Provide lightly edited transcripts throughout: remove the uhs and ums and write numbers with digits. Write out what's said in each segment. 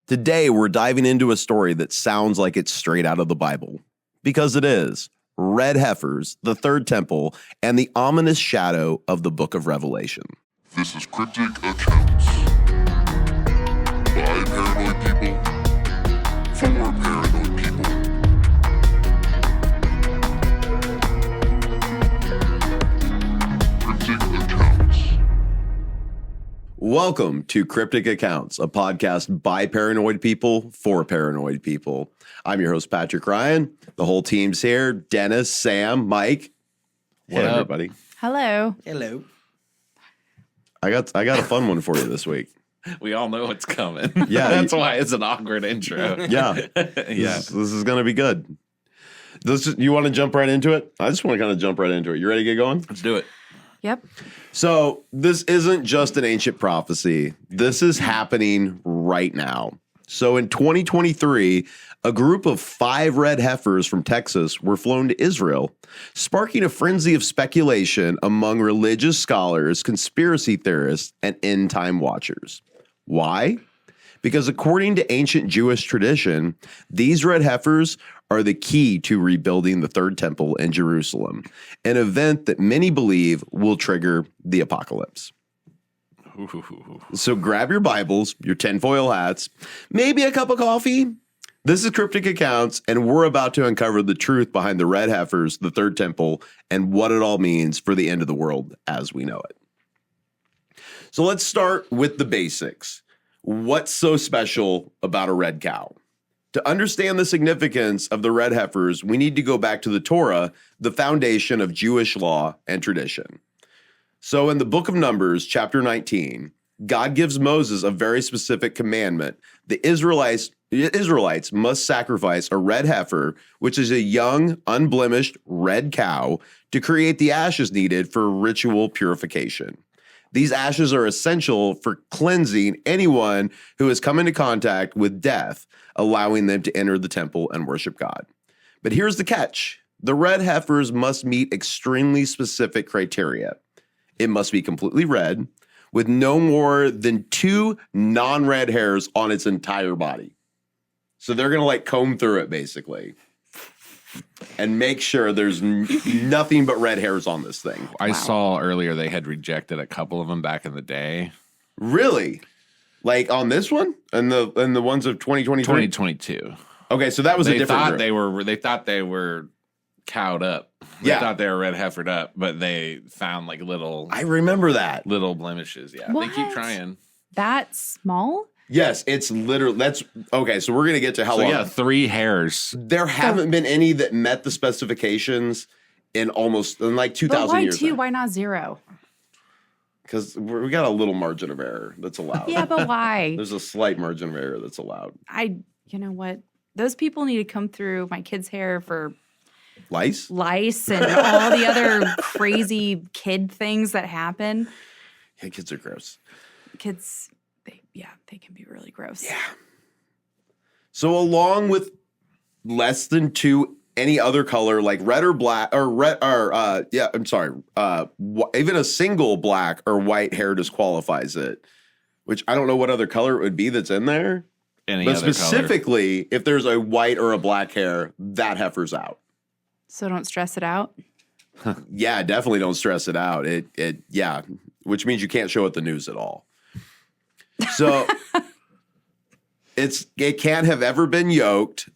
Today, we're diving into a story that sounds like it's straight out of the Bible. Because it is. Red heifers, the third temple, and the ominous shadow of the book of Revelation. This is Cryptic Accounts. By paranoid people, for paranoid people. Cryptic Accounts. Welcome to Cryptic Accounts, a podcast by paranoid people for paranoid people. I'm your host, Patrick Ryan. The whole team's here. Dennis, Sam, Mike. What up, everybody? Hello. Hello. I got a fun one for you this week. We all know what's coming. Yeah. That's why it's an awkward intro. Yeah. This is going to be good. You want to jump right into it? I just want to kind of jump right into it. You ready to get going? Let's do it. Yep. So this isn't just an ancient prophecy. This is happening right now. So in 2023, a group of 5 red heifers from Texas were flown to Israel, sparking a frenzy of speculation among religious scholars, conspiracy theorists, and end-time watchers. Why? Because according to ancient Jewish tradition, these red heifers are the key to rebuilding the third temple in Jerusalem, an event that many believe will trigger the apocalypse. So grab your Bibles, your tinfoil hats, maybe a cup of coffee. This is Cryptic Accounts, and we're about to uncover the truth behind the red heifers, the third temple, and what it all means for the end of the world as we know it. So let's start with the basics. What's so special about a red cow? To understand the significance of the red heifers, we need to go back to the Torah, the foundation of Jewish law and tradition. So in the book of Numbers, chapter 19, God gives Moses a very specific commandment. The Israelites must sacrifice a red heifer, which is a young, unblemished red cow, to create the ashes needed for ritual purification. These ashes are essential for cleansing anyone who has come into contact with death, allowing them to enter the temple and worship God. But here's the catch. The red heifers must meet extremely specific criteria. It must be completely red, with no more than 2 non-red hairs on its entire body. So they're going to like comb through it basically and make sure there's nothing but red hairs on this thing. I saw earlier they had rejected a couple of them back in the day. Really? Like on this one and the ones of 2023? 2022. Okay, so that was a different group. They thought they were cowed up. They thought they were red heifered up, but they found like little. I remember that. Little blemishes. Yeah, What? they keep trying. That small? Yes, it's literally that's okay. So we're gonna get to how long. Yeah, 3 hairs. There haven't been any that met the specifications in like 2,000 But why years. 2? Why not 0? Because we got a little margin of error that's allowed. Yeah, but why? There's a slight margin of error that's allowed. You know what? Those people need to come through my kid's hair for Lice? lice and all the other crazy kid things that happen. Yeah, kids are gross. Kids, they can be really gross. Yeah. So along with less than 2 any other color like red or black or red or even a single black or white hair disqualifies it, which I don't know what other color it would be that's in there. But specifically, if there's a white or a black hair, that heifer's out. So don't stress it out. Yeah, definitely don't stress it out. Which means you can't show it the news at all. So it can't have ever been yoked.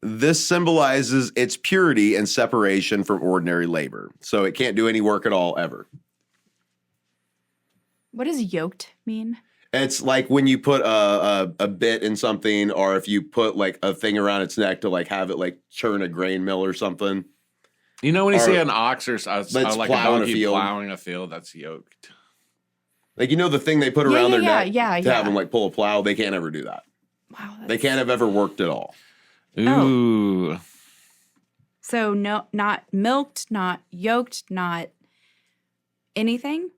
This symbolizes its purity and separation from ordinary labor. So it can't do any work at all ever. What does yoked mean? It's like when you put a bit in something, or if you put like a thing around its neck to like have it like churn a grain mill or something. You know when you see an ox or like plowing a donkey plowing a field, that's yoked. Like, you know, the thing they put around their neck to have them like pull a plow, they can't ever do that. Wow. They can't have ever worked at all. Ooh. Oh. So no, not milked, not yoked, not anything?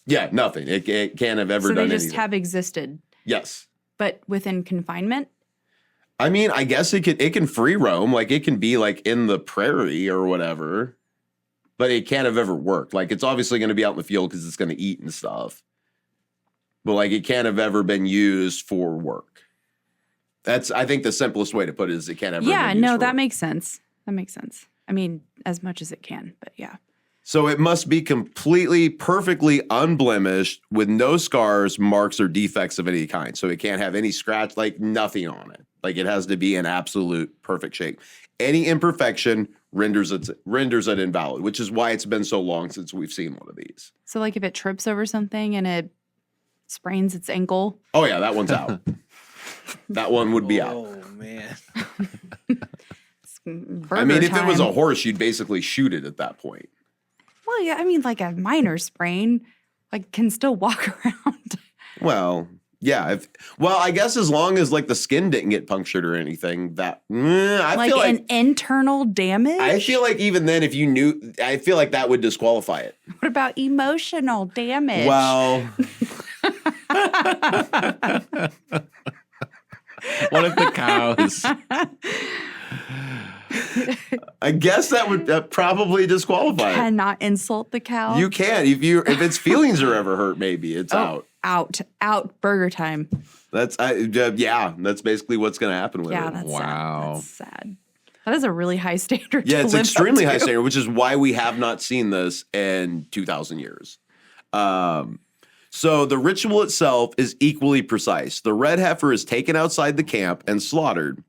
Yeah, nothing. It can't have ever done anything. So they just have existed. Yes. But within confinement? I mean, I guess it can free roam. Like, it can be like in the prairie or whatever. But it can't have ever worked. Like, it's obviously going to be out in the field because it's going to eat and stuff. But like, it can't have ever been used for work. That's, I think, the simplest way to put it is it can't ever. Yeah, have been used no, for that it. makes sense. That makes sense. I mean, as much as it can, but yeah. So it must be completely, perfectly unblemished with no scars, marks, or defects of any kind. So it can't have any scratch, like nothing on it. Like it has to be an absolute perfect shape. Any imperfection renders it invalid, which is why it's been so long since we've seen one of these. So like if it trips over something and it sprains its ankle. Oh yeah, that one's out. That one would be out. Oh man. I mean, if it was a horse, you'd basically shoot it at that point. Well, yeah, I mean, like a minor sprain, like can still walk around. Well, yeah. I guess as long as like the skin didn't get punctured or anything, that I like feel like an internal damage. I feel like even then, if you knew, I feel like that would disqualify it. What about emotional damage? Well, What if the cows? I guess that would probably disqualify it. Cannot insult the cow. You can if its feelings are ever hurt, maybe it's out. Out. Burger time. That's that's basically what's going to happen with Yeah, it. that's Wow. sad. That's sad. That is a really high standard. Yeah, to it's live extremely up high to. standard, which is why we have not seen this in 2,000 years. So the ritual itself is equally precise. The red heifer is taken outside the camp and slaughtered.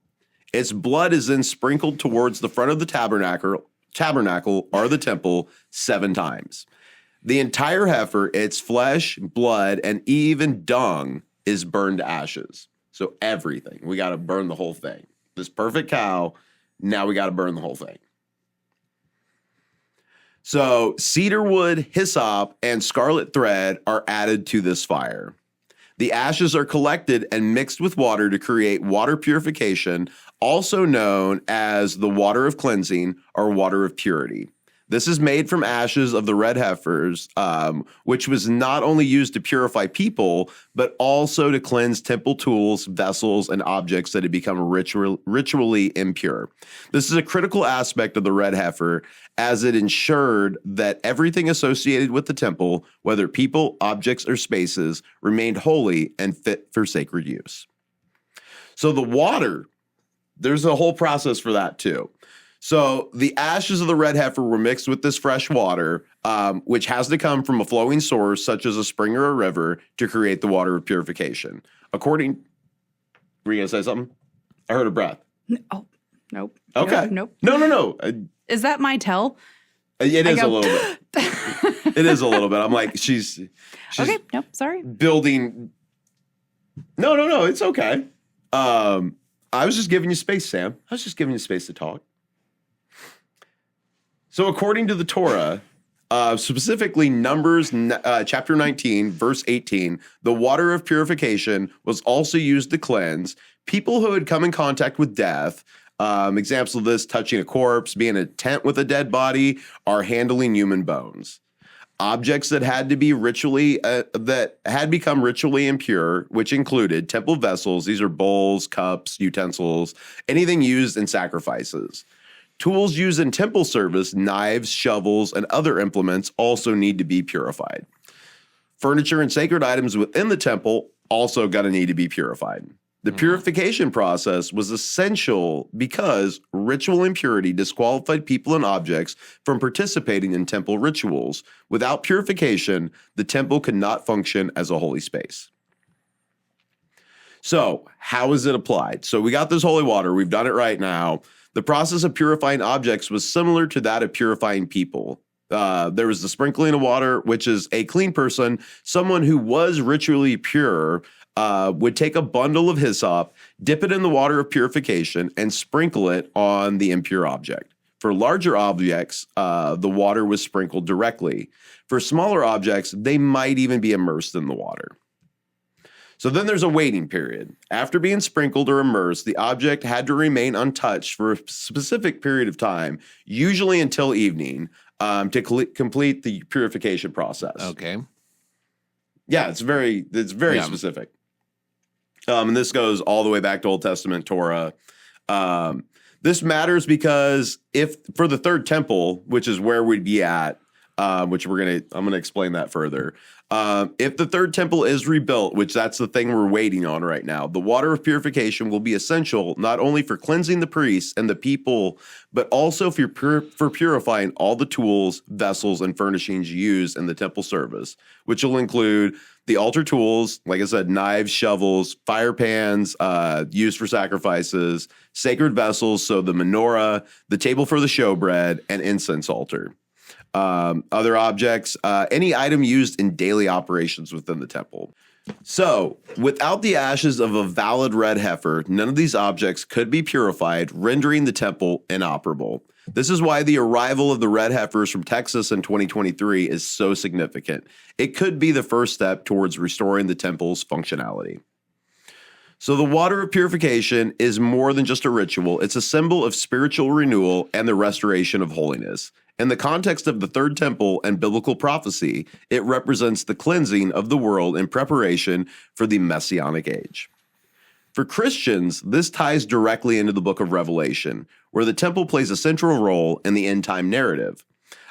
Its blood is then sprinkled towards the front of the tabernacle or the temple 7 times. The entire heifer, its flesh, blood, and even dung is burned to ashes. So everything. We got to burn the whole thing. This perfect cow, now we got to burn the whole thing. So cedar wood, hyssop, and scarlet thread are added to this fire. The ashes are collected and mixed with water to create water purification, also known as the water of cleansing or water of purity. This is made from ashes of the red heifers, which was not only used to purify people, but also to cleanse temple tools, vessels, and objects that had become ritually impure. This is a critical aspect of the red heifer, as it ensured that everything associated with the temple, whether people, objects, or spaces, remained holy and fit for sacred use. So the water, there's a whole process for that too. So the ashes of the red heifer were mixed with this fresh water, which has to come from a flowing source such as a spring or a river to create the water of purification. Were you going to say something? I heard a breath. Oh, nope. Okay. Nope. No. Is that my tell? It is go, a little bit. It is a little bit. I'm like, she's Okay. Nope. Sorry. building. No. It's okay. I was just giving you space, Sam. I was just giving you space to talk. So according to the Torah, specifically Numbers chapter 19, verse 18, the water of purification was also used to cleanse people who had come in contact with death. Examples of this: touching a corpse, being in a tent with a dead body, or handling human bones. Objects that had to be that had become ritually impure, which included temple vessels. These are bowls, cups, utensils, anything used in sacrifices. Tools used in temple service, knives, shovels, and other implements also need to be purified. Furniture and sacred items within the temple also got to need to be purified. The purification process was essential because ritual impurity disqualified people and objects from participating in temple rituals. Without purification, the temple could not function as a holy space. So, how is it applied? So, we got this holy water. We've done it right now. The process of purifying objects was similar to that of purifying people. There was the sprinkling of water, which is a clean person, someone who was ritually pure, would take a bundle of hyssop, dip it in the water of purification, and sprinkle it on the impure object. For larger objects, the water was sprinkled directly. For smaller objects, they might even be immersed in the water. So then there's a waiting period. After being sprinkled or immersed, the object had to remain untouched for a specific period of time, usually until evening, to complete the purification process. Okay. Yeah, it's very specific. And this goes all the way back to Old Testament Torah. This matters because if for the third temple, which is where we'd be at, which I'm going to explain that further. If the third temple is rebuilt, which that's the thing we're waiting on right now, the water of purification will be essential not only for cleansing the priests and the people, but also for purifying all the tools, vessels, and furnishings used in the temple service, which will include the altar tools, like I said, knives, shovels, fire pans used for sacrifices, sacred vessels, so the menorah, the table for the showbread, and incense altar. Other objects, any item used in daily operations within the temple. So, without the ashes of a valid red heifer, none of these objects could be purified, rendering the temple inoperable. This is why the arrival of the red heifers from Texas in 2023 is so significant. It could be the first step towards restoring the temple's functionality. So the water of purification is more than just a ritual. It's a symbol of spiritual renewal and the restoration of holiness. In the context of the third temple and biblical prophecy, it represents the cleansing of the world in preparation for the messianic age. For Christians, this ties directly into the book of Revelation, where the temple plays a central role in the end-time narrative.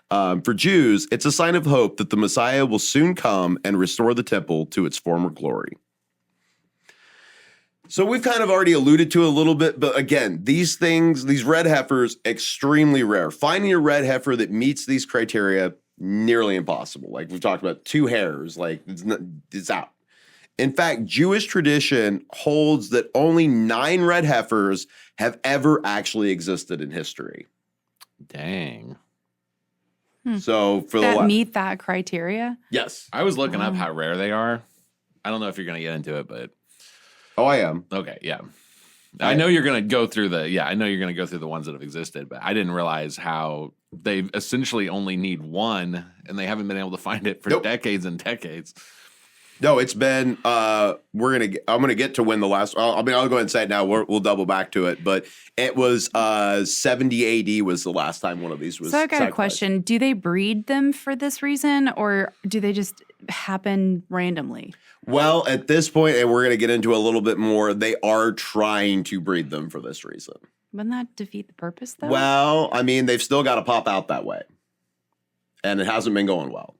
For Jews, it's a sign of hope that the Messiah will soon come and restore the temple to its former glory. So we've kind of already alluded to it a little bit, but again, these things, these red heifers, extremely rare. Finding a red heifer that meets these criteria, nearly impossible. Like we've talked about, 2 hairs, like it's out. In fact, Jewish tradition holds that only 9 red heifers have ever actually existed in history. Dang. So for that meet that criteria? Yes. I was looking up how rare they are. I don't know if you're going to get into it, but Oh, I am. okay, yeah. I know you're going to go through the ones that have existed, but I didn't realize how they essentially only need one and they haven't been able to find it for decades and decades. No, it's been. I'm gonna get to when the last. I'll go ahead and say it now. We'll double back to it, but it was 70 AD was the last time one of these was. So I got sacrificed. a question: do they breed them for this reason, or do they just happen randomly? Well, at this point, and we're gonna get into a little bit more. They are trying to breed them for this reason. Wouldn't that defeat the purpose, though? Well, I mean, they've still got to pop out that way, and it hasn't been going well.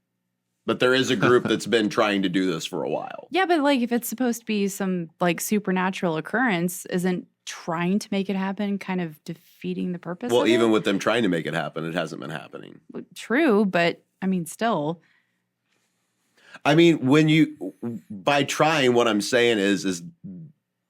But there is a group that's been trying to do this for a while. Yeah, but like if it's supposed to be some like supernatural occurrence, isn't trying to make it happen kind of defeating the purpose? Well, of even it? with them trying to make it happen, it hasn't been happening. True, but I mean, still. I mean, by trying, what I'm saying is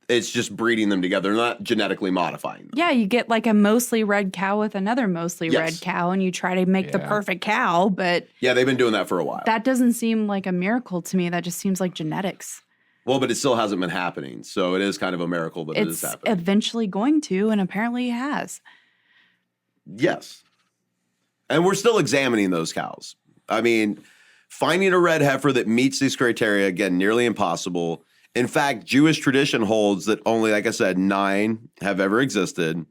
it's just breeding them together, not genetically modifying them. Yeah, you get like a mostly red cow with another mostly Yes. red cow, and you try to make the perfect cow, but Yeah, they've been doing that for a while. that doesn't seem like a miracle to me. That just seems like genetics. Well, but it still hasn't been happening. So it is kind of a miracle that it is It's happening. eventually going to, and apparently it has. Yes. And we're still examining those cows. I mean, finding a red heifer that meets these criteria, again, nearly impossible. In fact, Jewish tradition holds that only, like I said, 9 have ever existed.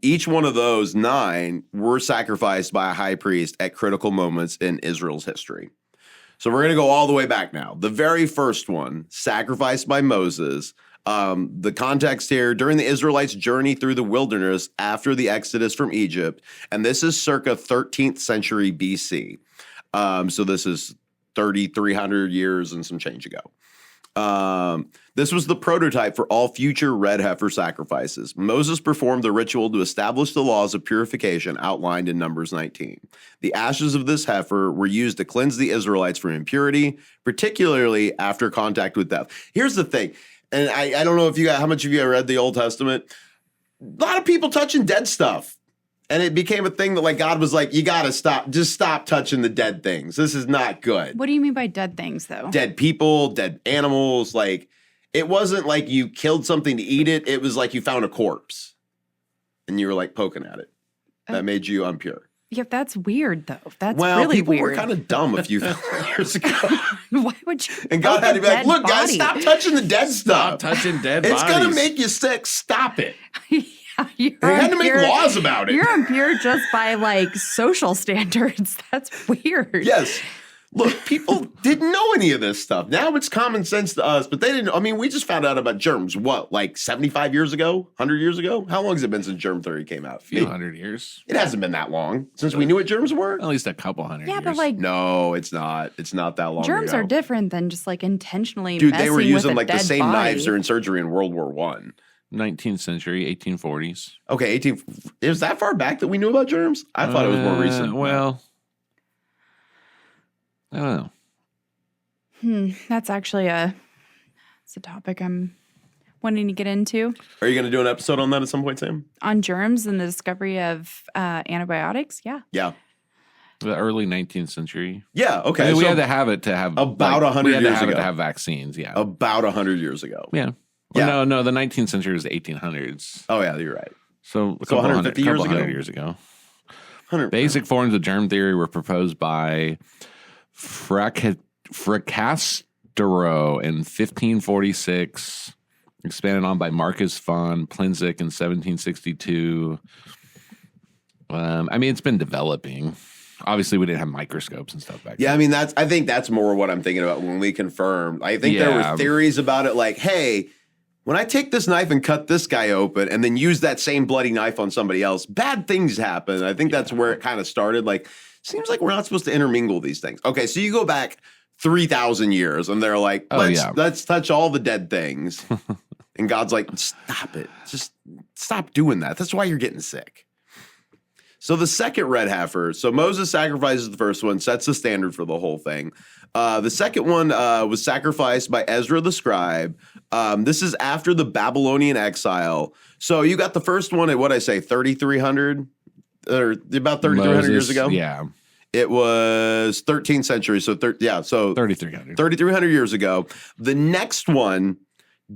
Each one of those 9 were sacrificed by a high priest at critical moments in Israel's history. So we're going to go all the way back now. The very first one, sacrificed by Moses. The context here, during the Israelites' journey through the wilderness after the Exodus from Egypt, and this is circa 13th century BC. So this is 3,300 years and some change ago. This was the prototype for all future red heifer sacrifices. Moses performed the ritual to establish the laws of purification outlined in Numbers 19. The ashes of this heifer were used to cleanse the Israelites from impurity, particularly after contact with death. Here's the thing, and I don't know if how much of you have read the Old Testament. A lot of people touching dead stuff. And it became a thing that like God was like, you got to stop. Just stop touching the dead things. This is not good. What do you mean by dead things, though? Dead people, dead animals. Like, it wasn't like you killed something to eat it. It was like you found a corpse and you were like poking at it. That made you impure. Yeah, that's weird, though. That's Well, really people weird. were kind of dumb a few years ago. Why would you? And God had to be like, look, guys, stop touching the dead Stop stuff. touching dead It's bodies. going to make you sick. Stop it. You're They had to make impure- laws about it. You're impure just by like social standards. That's weird. Yes. Look, people didn't know any of this stuff. Now it's common sense to us, but they didn't. I mean, we just found out about germs, what, like 75 years ago? 100 years ago? How long has it been since germ theory came out? A few hundred years. It hasn't been that long since we knew what germs were. At least a couple hundred Yeah, years. but like No, it's not. It's not that long germs ago. are different than just like intentionally Dude, messing they were using with a like the dead same body. knives during surgery in World War One. 19th century, 1840s. Okay, 18. Is that far back that we knew about germs? I thought it was more recent. Well, I don't know. That's actually it's a topic I'm wanting to get into Are you going to do an episode on that at some point, Sam? on germs and the discovery of antibiotics. Yeah. Yeah. The early 19th century. Yeah. Okay. I mean, we so had to have it to have about 100 we had to years have it ago. to have vaccines. Yeah. about 100 years ago. Yeah. Yeah. Well, no. The 19th century was the 1800s. Oh yeah, you're right. So a So couple 150 years couple ago? hundred years ago. 100. Basic forms of germ theory were proposed by Fracastoro in 1546, expanded on by Marcus von Plinzek in 1762. I mean, it's been developing. Obviously, we didn't have microscopes and stuff back Yeah, then. I mean I think that's more what I'm thinking about when we confirmed. I think there Yeah. were theories about it, like, hey, when I take this knife and cut this guy open and then use that same bloody knife on somebody else, bad things happen. I think that's where it kind of started. Like, seems like we're not supposed to intermingle these things. Okay, so you go back 3,000 years and they're like, let's touch all the dead things. And God's like, stop it. Just stop doing that. That's why you're getting sick. So the second red heifer, so Moses sacrifices the first one, sets the standard for the whole thing. The second one was sacrificed by Ezra the scribe. This is after the Babylonian exile. So you got the first one at, 3,300? Or about 3,300 years ago? Yeah. It was 13th century. So, 3,300. 3,300 years ago. The next one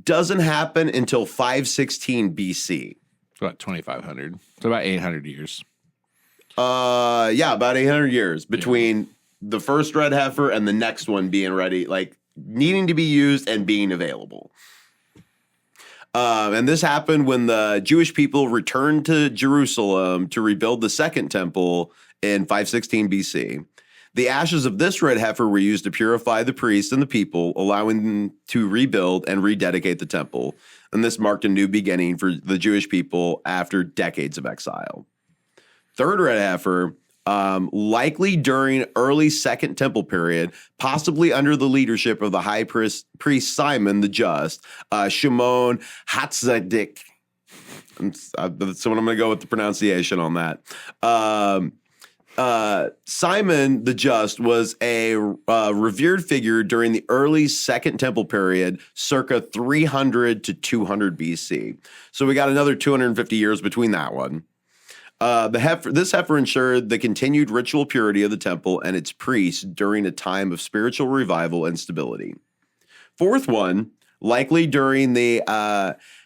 doesn't happen until 516 BC. It's about 2,500. So about 800 years. Yeah, about 800 years between the first red heifer and the next one being ready, like needing to be used and being available. And this happened when the Jewish people returned to Jerusalem to rebuild the second temple in 516 BC. The ashes of this red heifer were used to purify the priests and the people, allowing them to rebuild and rededicate the temple. And this marked a new beginning for the Jewish people after decades of exile. Third red heifer, likely during early Second Temple period, possibly under the leadership of the high priest Simon the Just, Shimon Hatzadik. So I'm going to go with the pronunciation on that. Simon the Just was a revered figure during the early Second Temple period, circa 300 to 200 BC. So we got another 250 years between that one. This heifer ensured the continued ritual purity of the temple and its priests during a time of spiritual revival and stability. Fourth one, likely during the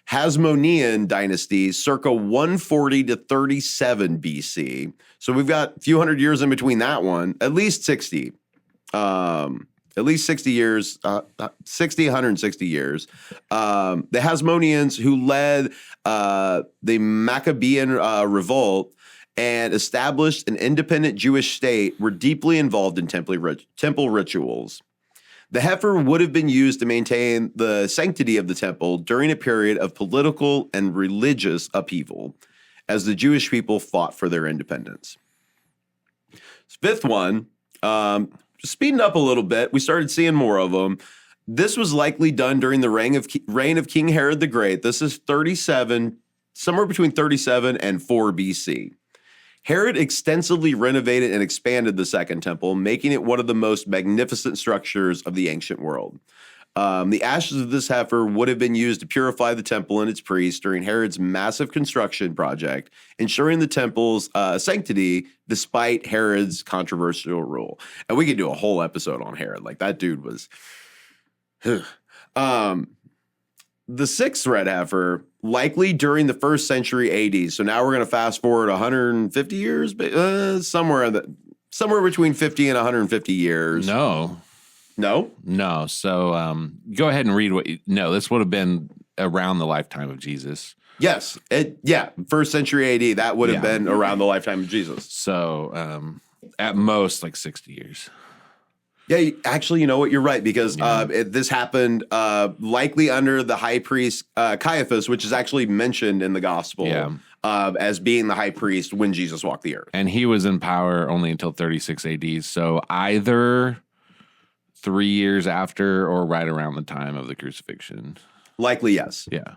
Hasmonean dynasty, circa 140 to 37 BC. So we've got a few hundred years in between that one, at least 60. At least 60 years, 160 years. The Hasmoneans, who led the Maccabean revolt and established an independent Jewish state, were deeply involved in temple rituals. The heifer would have been used to maintain the sanctity of the temple during a period of political and religious upheaval, as the Jewish people fought for their independence. Fifth one, speeding up a little bit, we started seeing more of them. This was likely done during the reign of King Herod the Great. This is 37, somewhere between 37 and 4 BC. Herod extensively renovated and expanded the Second Temple, making it one of the most magnificent structures of the ancient world. The ashes of this heifer would have been used to purify the temple and its priests during Herod's massive construction project, ensuring the temple's sanctity despite Herod's controversial rule. And we could do a whole episode on Herod. Like, that dude was... The sixth red heifer, likely during the 1st century AD. So now we're going to fast forward 150 years, somewhere between 50 and 150 years. No. So go ahead and read this would have been around the lifetime of Jesus. Yes. 1st century AD, that would have been around the lifetime of Jesus. So at most like 60 years. Yeah, actually, you know what? You're right, because this happened likely under the high priest Caiaphas, which is actually mentioned in the gospel as being the high priest when Jesus walked the earth. And he was in power only until 36 AD. So either 3 years after or right around the time of the crucifixion. Likely, yes. Yeah.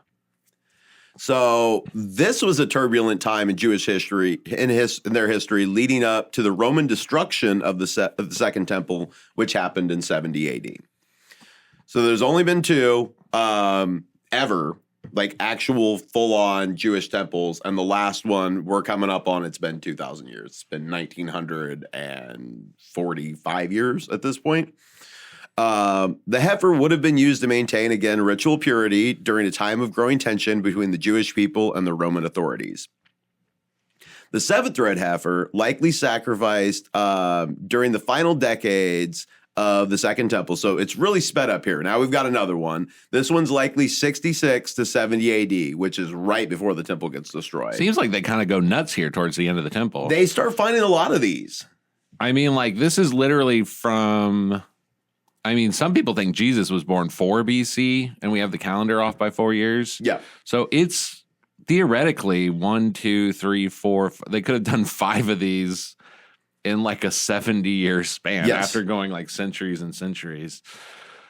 So this was a turbulent time in Jewish history, in their history, leading up to the Roman destruction of the Second Temple, which happened in 70 AD. So there's only been two ever, like actual full-on Jewish temples, and the last one we're coming up on, it's been 2,000 years. It's been 1,945 years at this point. The heifer would have been used to maintain, again, ritual purity during a time of growing tension between the Jewish people and the Roman authorities. The seventh red heifer, likely sacrificed during the final decades of the Second Temple. So it's really sped up here. Now we've got another one. This one's likely 66 to 70 AD, which is right before the temple gets destroyed. Seems like they kind of go nuts here towards the end of the temple. They start finding a lot of these. I mean, like, this is literally from... I mean, some people think Jesus was born 4 BC, and we have the calendar off by 4 years. Yeah. So it's theoretically 1, 2, 3, 4. They could have done 5 of these in like a 70-year span after going like centuries and centuries.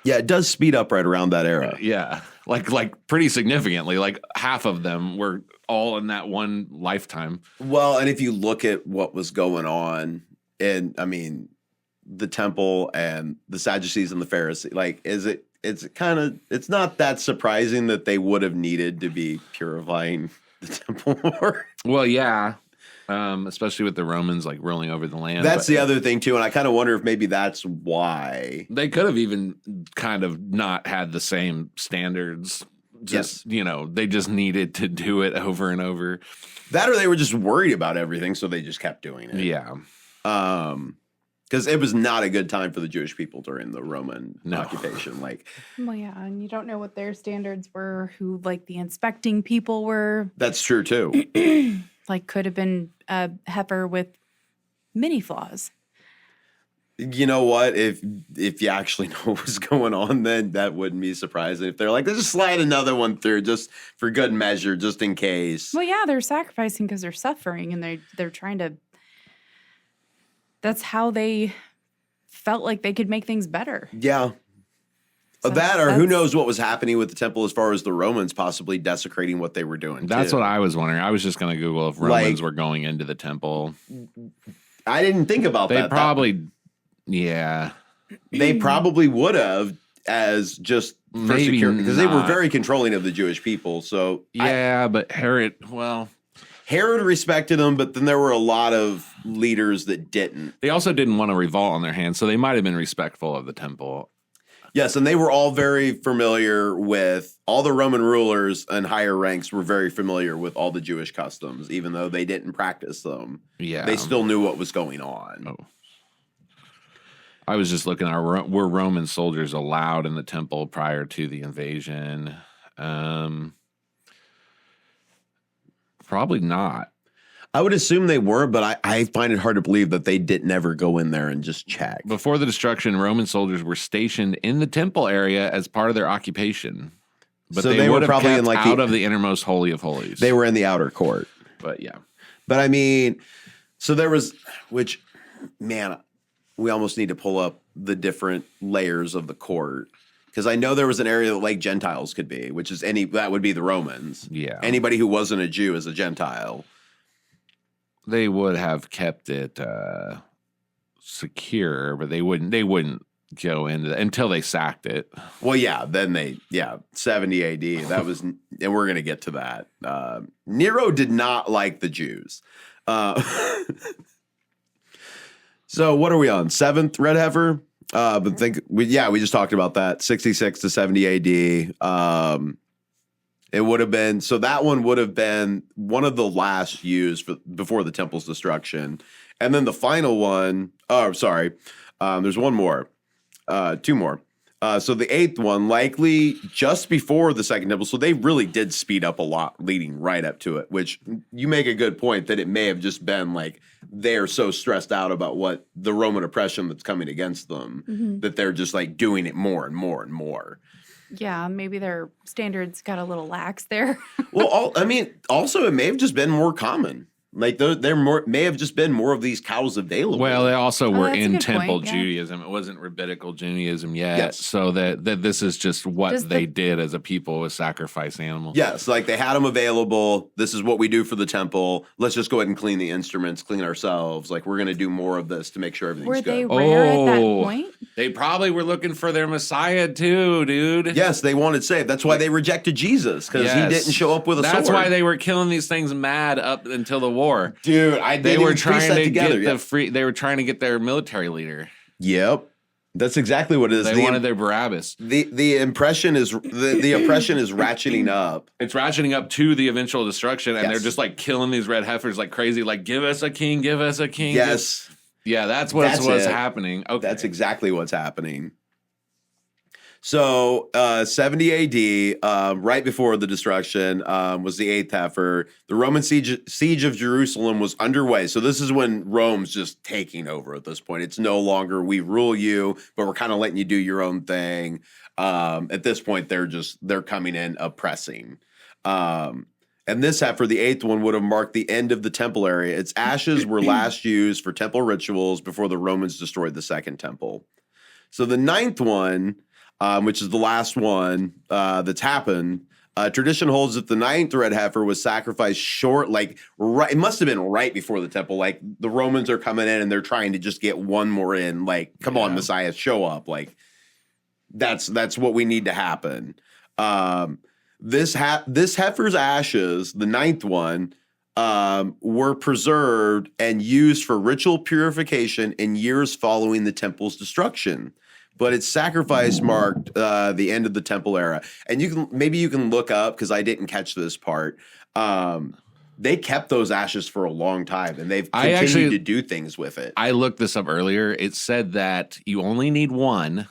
Yeah, it does speed up right around that era. Yeah, like pretty significantly. Like half of them were all in that one lifetime. Well, and if you look at what was going on, and I mean, the temple and the Sadducees and the Pharisees, like, it's not that surprising that they would have needed to be purifying the temple more. Well, yeah. Especially with the Romans like rolling over the land. That's the other thing too, and I kind of wonder if maybe that's why they could have even kind of not had the same standards. Just they just needed to do it over and over. That, or they were just worried about everything, so they just kept doing it. Yeah. Because it was not a good time for the Jewish people during the Roman occupation. Well, yeah, and you don't know what their standards were, who like the inspecting people were. That's true too. Like, could have been a heifer with many flaws. You know what? If you actually know what was going on, then that wouldn't be surprising. If they're like, let's just slide another one through just for good measure, just in case. Well, yeah, they're sacrificing because they're suffering, and they're trying to. That's how they felt like they could make things better. Yeah. So that, or who knows what was happening with the temple as far as the Romans possibly desecrating what they were doing. That's what I was wondering. I was just going to Google if Romans were going into the temple. I didn't think about that. They probably, yeah. They probably would have, as just for security, because they were very controlling of the Jewish people. So yeah, but Herod respected them, but then there were a lot of leaders that didn't. They also didn't want a revolt on their hands, so they might have been respectful of the temple. Yes, and they were all very familiar with, all the Roman rulers and higher ranks were very familiar with all the Jewish customs, even though they didn't practice them. Yeah. They still knew what was going on. Oh. I was just looking at were Roman soldiers allowed in the temple prior to the invasion? Probably not. I would assume they were, but I find it hard to believe that they didn't ever go in there and just check. Before the destruction, Roman soldiers were stationed in the temple area as part of their occupation. But so they were probably in like out of the innermost holy of holies. They were in the outer court. But yeah. But I mean, so there was, which, man, we almost need to pull up the different layers of the court. Because I know there was an area that like Gentiles could be, which is that would be the Romans. Yeah. Anybody who wasn't a Jew is a Gentile. They would have kept it secure, but they wouldn't go into that until they sacked it. Well, yeah, then 70 AD. That was, and we're going to get to that. Nero did not like the Jews. So what are we on? 7th red heifer? But we just talked about that. 66 to 70 AD. It would have been, so that one would have been one of the last used before the temple's destruction. And then the final one, there's one more, 2 more. So the eighth one, likely just before the second temple. So they really did speed up a lot leading right up to it, which you make a good point that it may have just been like they're so stressed out about what the Roman oppression that's coming against them that they're just like doing it more and more and more. Yeah, maybe their standards got a little lax there. Well, also it may have just been more common. Like there may have just been more of these cows available. Well, they also were that's a in good temple point, yeah. Judaism. It wasn't rabbinical Judaism yet. Yes. So that this is just what Does they the- did as a people with sacrifice animals. Yes, like they had them available. This is what we do for the temple. Let's just go ahead and clean the instruments, clean ourselves. Like we're going to do more of this to make sure everything's Were they good. rare at that Oh. point? They probably were looking for their Messiah too, dude. Yes, they wanted saved. That's why they rejected Jesus because he Yes. didn't show up with a sword. That's why they were killing these things mad up until the war. Dude, They were trying to together. get They were trying to get their military leader. Yep, that's exactly what it is. They wanted their Barabbas. the impression is the oppression is ratcheting up. It's ratcheting up to the eventual destruction, and Yes. they're just like killing these red heifers like crazy. Like, give us a king, give us a king. Yes, Yeah, that's That's what's it. happening. Okay. that's exactly what's happening. So 70 AD, right before the destruction, was the eighth heifer. The Roman siege of Jerusalem was underway. So this is when Rome's just taking over at this point. It's no longer we rule you, but we're kind of letting you do your own thing. At this point, they're coming in oppressing. And this heifer, the eighth one, would have marked the end of the temple area. Its ashes were last used for temple rituals before the Romans destroyed the second temple. So the ninth one, which is the last one that's happened, tradition holds that the ninth red heifer was sacrificed it must have been right before the temple. Like the Romans are coming in and they're trying to just get one more in. Like, come on, Messiah, show up. Like that's what we need to happen. This heifer's ashes, the ninth one, were preserved and used for ritual purification in years following the temple's destruction. But its sacrifice marked the end of the temple era. And you can look up, because I didn't catch this part. They kept those ashes for a long time, and they've continued to do things with it. I looked this up earlier. It said that you only need one,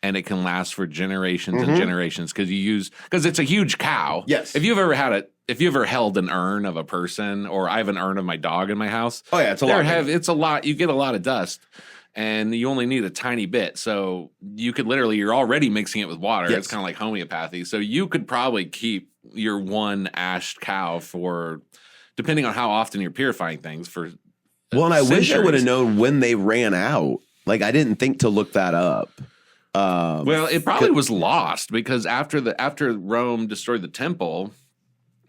and it can last for generations and generations because it's a huge cow. Yes. If you've ever held an urn of a person, or I have an urn of my dog in my house. Oh yeah, it's a lot. It's a lot. You get a lot of dust. And you only need a tiny bit. So you could you're already mixing it with water. Yes. It's kind of like homeopathy. So you could probably keep your one ashed cow for, depending on how often you're purifying things, for Well, and I wish I would have centuries. known when they ran out. Like, I didn't think to look that up. Well, it probably was lost because after Rome destroyed the temple,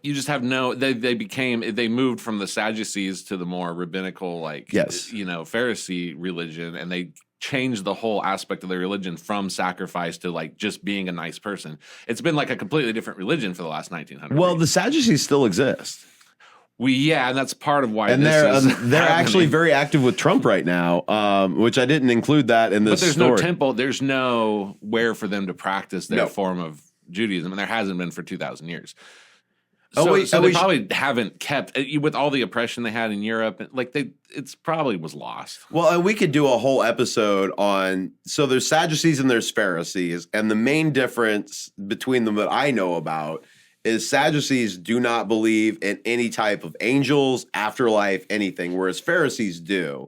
you just have they moved from the Sadducees to the more rabbinical, Pharisee religion, and they changed the whole aspect of their religion from sacrifice to like just being a nice person. It's been like a completely different religion for the last 1900 Well, years. the Sadducees still exist. And that's part of why. And this is they're actually happening. very active with Trump right now, which I didn't include that in this But there's story. no temple. There's nowhere for them to practice their No. form of Judaism, and there hasn't been for 2,000 years. Oh, So, wait, so oh, they wait, probably haven't kept with all the oppression they had in Europe. It's probably was lost. Well, and we could do a whole episode on. So there's Sadducees and there's Pharisees, and the main difference between them that I know about is Sadducees do not believe in any type of angels, afterlife, anything, whereas Pharisees do.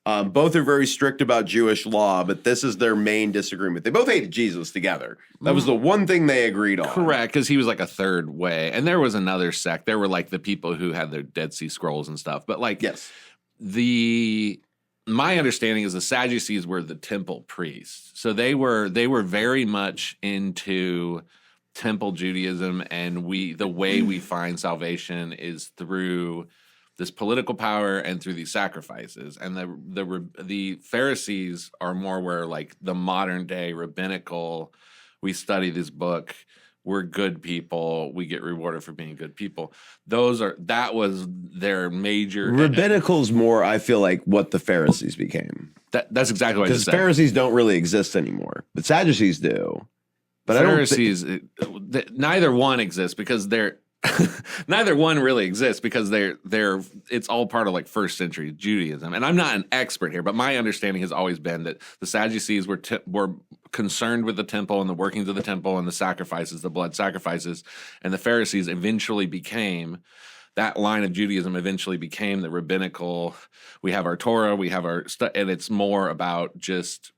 Both are very strict about Jewish law, but this is their main disagreement. They both hated Jesus together. That was the one thing they agreed on. Correct, because he was like a third way, and there was another sect. There were like the people who had their Dead Sea Scrolls and stuff. But like, Yes. my understanding is the Sadducees were the temple priests, so they were very much into temple Judaism, and the way we find salvation is through this political power and through these sacrifices. And the Pharisees are more where like the modern day rabbinical, we study this book, we're good people, we get rewarded for being good people. That was their major. Rabbinical's more, I feel like, what the Pharisees became. That's exactly what I Because just said. Pharisees don't really exist anymore, but Sadducees do. But Pharisees, neither one exists because they're neither one really exists because they're it's all part of like first century Judaism. And I'm not an expert here, but my understanding has always been that the Sadducees were concerned with the temple and the workings of the temple and the sacrifices, the blood sacrifices, and the Pharisees eventually became that line of Judaism eventually became the rabbinical. We have our Torah, we have our stuff, and it's more about just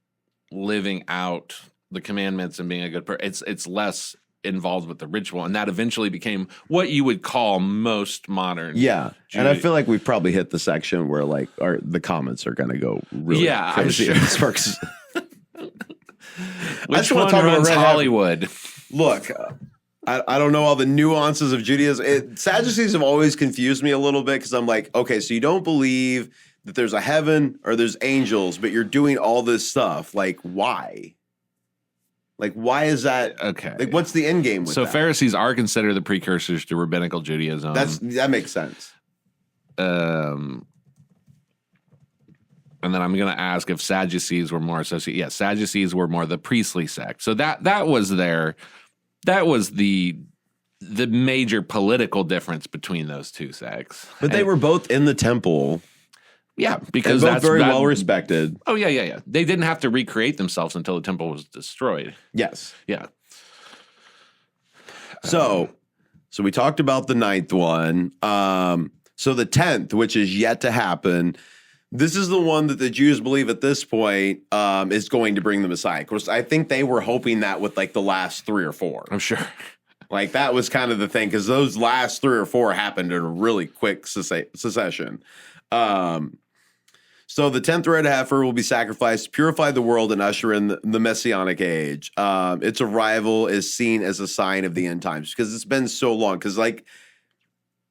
living out the commandments and being a good person. It's less involved with the ritual, and that eventually became what you would call most modern. Yeah, and I feel like we've probably hit the section where like the comments are going to go really I'm crazy. sure. As far as, Which one runs Hollywood? Look, I don't know all the nuances of Judaism. Sadducees have always confused me a little bit because I'm like, okay, so you don't believe that there's a heaven or there's angels, but you're doing all this stuff. Like, why? Like, why is that? Okay. Like, what's the end game with So that? Pharisees are considered the precursors to rabbinical Judaism. That makes sense. And then I'm going to ask if Sadducees were more associated. Yeah, Sadducees were more the priestly sect. So that was the major political difference between those two sects. But they were both in the temple. Yeah, because Both that's very well respected. Oh yeah. They didn't have to recreate themselves until the temple was destroyed. Yes. Yeah. So we talked about the 9th one. So the 10th, which is yet to happen, this is the one that the Jews believe at this point is going to bring the Messiah. Of course, I think they were hoping that with like the last 3 or 4. I'm sure. Like that was kind of the thing because those last 3 or 4 happened in a really quick succession. So the 10th red heifer will be sacrificed to purify the world and usher in the Messianic age. Its arrival is seen as a sign of the end times because it's been so long. Because like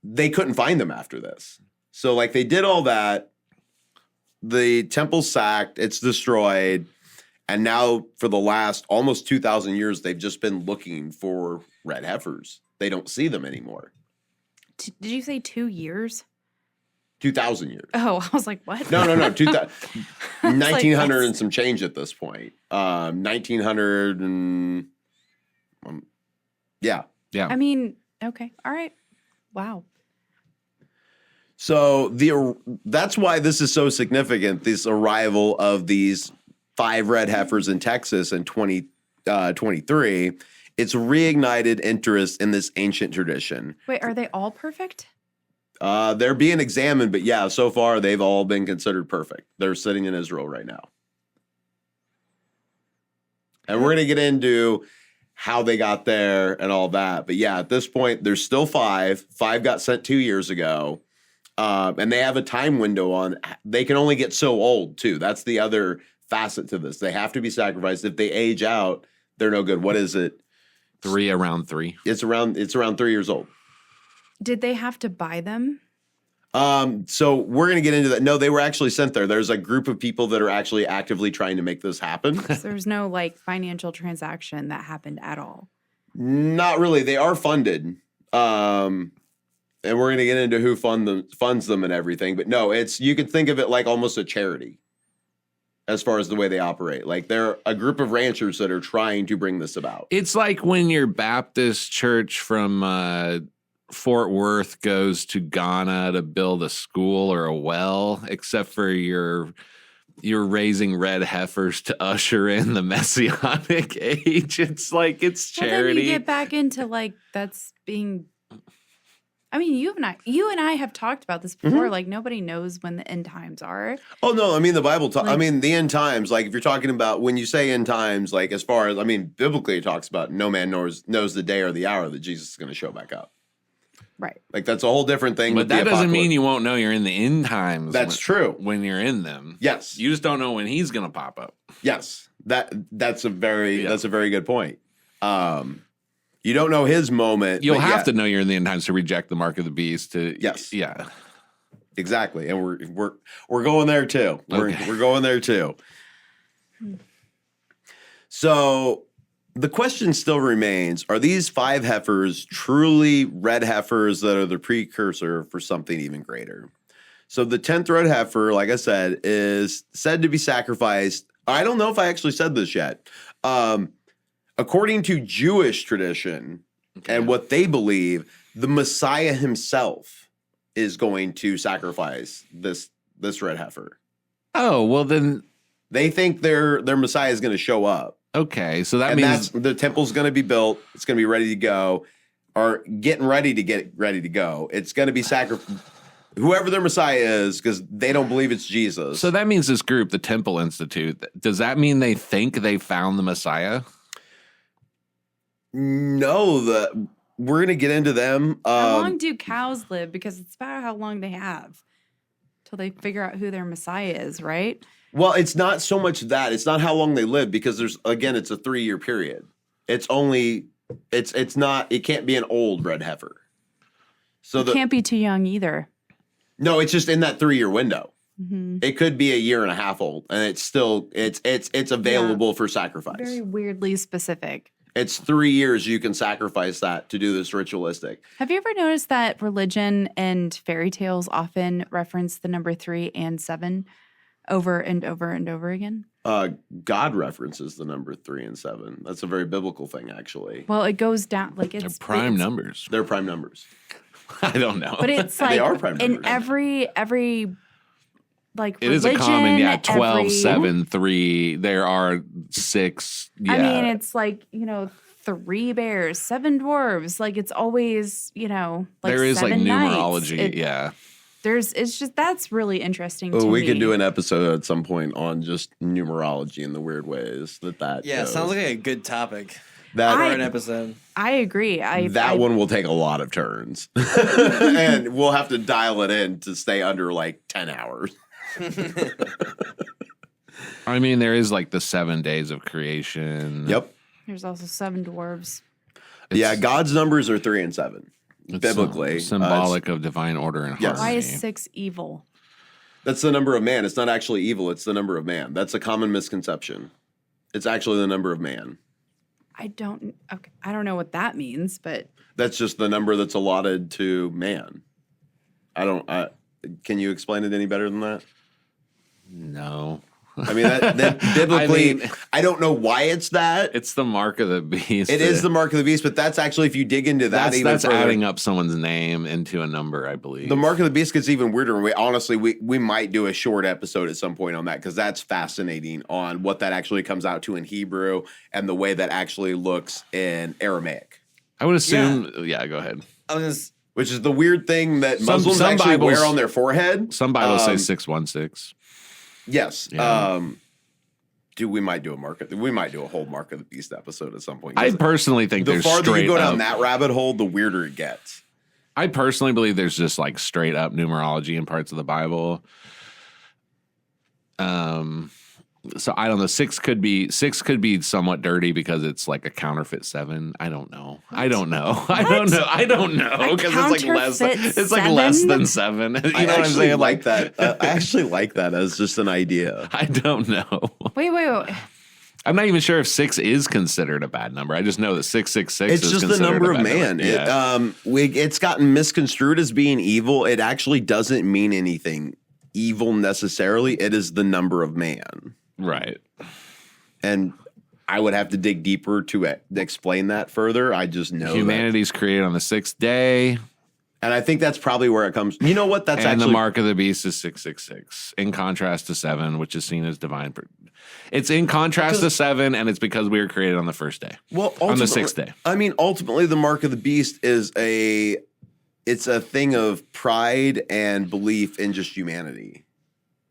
they couldn't find them after this, so like they did all that. The temple's sacked, it's destroyed, and now for the last almost 2,000 years, they've just been looking for red heifers. They don't see them anymore. Did you say 2 years? 2,000 years. Oh, I was like, what? No. 1900 like, and some change at this point. 1900 and yeah. I mean, okay, all right, wow. So that's why this is so significant. This arrival of these 5 red heifers in Texas in 2023. It's reignited interest in this ancient tradition. Wait, are they all perfect? They're being examined, but yeah, so far they've all been considered perfect. They're sitting in Israel right now. And we're going to get into how they got there and all that. But yeah, at this point, there's still 5. 5 got sent 2 years ago. And they have a time window on. They can only get so old, too. That's the other facet to this. They have to be sacrificed. If they age out, they're no good. What is it? Around 3. It's around 3 years old. Did they have to buy them? So we're going to get into that. No, they were actually sent there. There's a group of people that are actually actively trying to make this happen. So there's no like financial transaction that happened at all. Not really. They are funded. And we're going to get into who funds them and everything. But no, you could think of it like almost a charity as far as the way they operate. Like they're a group of ranchers that are trying to bring this about. It's like when your Baptist church from Fort Worth goes to Ghana to build a school or a well, except for you're raising red heifers to usher in the Messianic age. It's like it's charity. Well, then you get back into like that's being. I mean, you and I have talked about this before. Like nobody knows when the end times are. Oh no, I mean the Bible. The end times. Like if you're talking about when you say end times, like as far as biblically it talks about no man knows the day or the hour that Jesus is going to show back up. Right. Like that's a whole different thing. But that doesn't mean you won't know you're in the end times. That's true. When you're in them. Yes. You just don't know when he's going to pop up. Yes. That's a very good point. You don't know his moment. You'll have to know you're in the end times to reject the mark of the beast. Yes. Yeah. Exactly. And we're going there too. We're going there too. So the question still remains, are these 5 heifers truly red heifers that are the precursor for something even greater? So the 10th red heifer, like I said, is said to be sacrificed. I don't know if I actually said this yet. According to Jewish tradition and what they believe, the Messiah himself is going to sacrifice this red heifer. Oh, well then They think their Messiah is going to show up. Okay, so that and means the temple's going to be built. It's going to be ready to go, or getting ready to get ready to go. It's going to be sacrificed. Whoever their Messiah is, because they don't believe it's Jesus. so that means this group, the Temple Institute, does that mean they think they found the Messiah? No, we're going to get into them. How long do cows live? Because it's about how long they have till they figure out who their Messiah is, right? Well, it's not so much that. It's not how long they live, because it's a 3-year period. It's not, it can't be an old red heifer. So It can't be too young either. No, it's just in that 3-year window. Mm-hmm. It could be a year and a half old, and it's still it's available for sacrifice. Very weirdly specific. It's 3 years you can sacrifice that to do this ritualistic. Have you ever noticed that religion and fairy tales often reference the number 3 and 7 over and over and over again? God references the number 3 and 7. That's a very biblical thing, actually. Well, it goes down like They're it's prime numbers. They're prime numbers. I don't know. But it's They like are prime in numbers. every like it is a religion, common, 12, every- 7, 3. There are 6. Yeah. I mean, it's like 3 bears, 7 dwarves. Like it's always like there is like 7 knights. numerology. Yeah. It's just that's really interesting. Oh, to we me. could do an episode at some point on just numerology and the weird ways that. Yeah, goes. sounds like a good topic that. for an episode. I agree. That one will take a lot of turns, and we'll have to dial it in to stay under like 10 hours. I mean, there is like the 7 days of creation. Yep. There's also 7 dwarves. Yeah, God's numbers are 3 and 7. It's Biblically, symbolic of divine order and Yes. Why harmony. is 6 evil? That's the number of man. It's not actually evil. It's the number of man. That's a common misconception. It's actually the number of man. I don't know what that means, but That's just the number that's allotted to man. Can you explain it any better than that? No. I mean, that biblically, I mean- I don't know why it's that. It's the mark of the beast. It is the mark of the beast, but that's actually, if you dig into that, That's, even that's further, adding up someone's name into a number, I believe. the mark of the beast gets even weirder. We might do a short episode at some point on that, because that's fascinating on what that actually comes out to in Hebrew and the way that actually looks in Aramaic, I would assume. Yeah, go ahead. I was just, which is the weird thing that Some Muslims actually Bibles- wear on their forehead. Some Bibles say Um, 616. Yes. Yeah. Dude, we might do a whole mark of the beast episode at some point. I personally think The there's farther straight you go up. down that rabbit hole, the weirder it gets. I personally believe there's just like straight up numerology in parts of the Bible. So I don't know. 6 could be somewhat dirty because it's like a counterfeit 7. I don't know. I don't know because it's like less than 7. You know I what I'm actually saying? like that. I actually like that as just an idea. I don't know. wait. I'm not even sure if 6 is considered a bad number. I just know that 666 It's is just the considered number a of bad man. number. Yeah. It's gotten misconstrued as being evil. It actually doesn't mean anything evil necessarily. It is the number of man. Right. And I would have to dig deeper to explain that further. I just know Humanity's created on the 6th day. and I think that's probably where it comes. You know what? That's And actually the mark of the beast is 666, in contrast to 7, which is seen as divine. It's in contrast to 7, and it's because we were created on the first day. well on the ultimately- 6th day. I mean, ultimately, the mark of the beast is it's a thing of pride and belief in just humanity,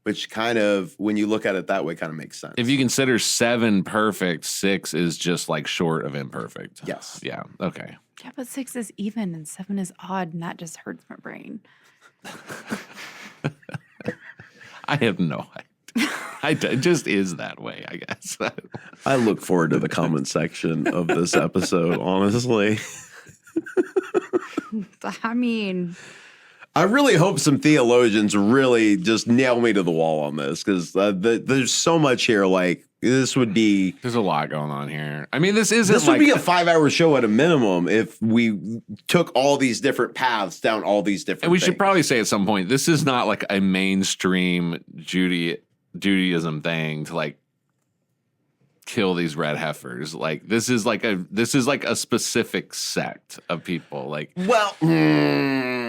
which kind of, when you look at it that way, kind of makes sense. If you consider 7 perfect, 6 is just like short of imperfect. Yes. Yeah. Okay. Yeah, but 6 is even and 7 is odd, and that just hurts my brain. I have no idea. It just is that way, I guess. I look forward to the comment section of this episode, honestly. I mean, I really hope some theologians really just nail me to the wall on this, because there's so much here. Like, this would be There's a lot going on here. I mean, this isn't this would like be a 5-hour show at a minimum if we took all these different paths down all these different and we things. should probably say at some point, this is not like a mainstream Judaism thing to like kill these red heifers. Like this is like a specific sect of people. Like Well,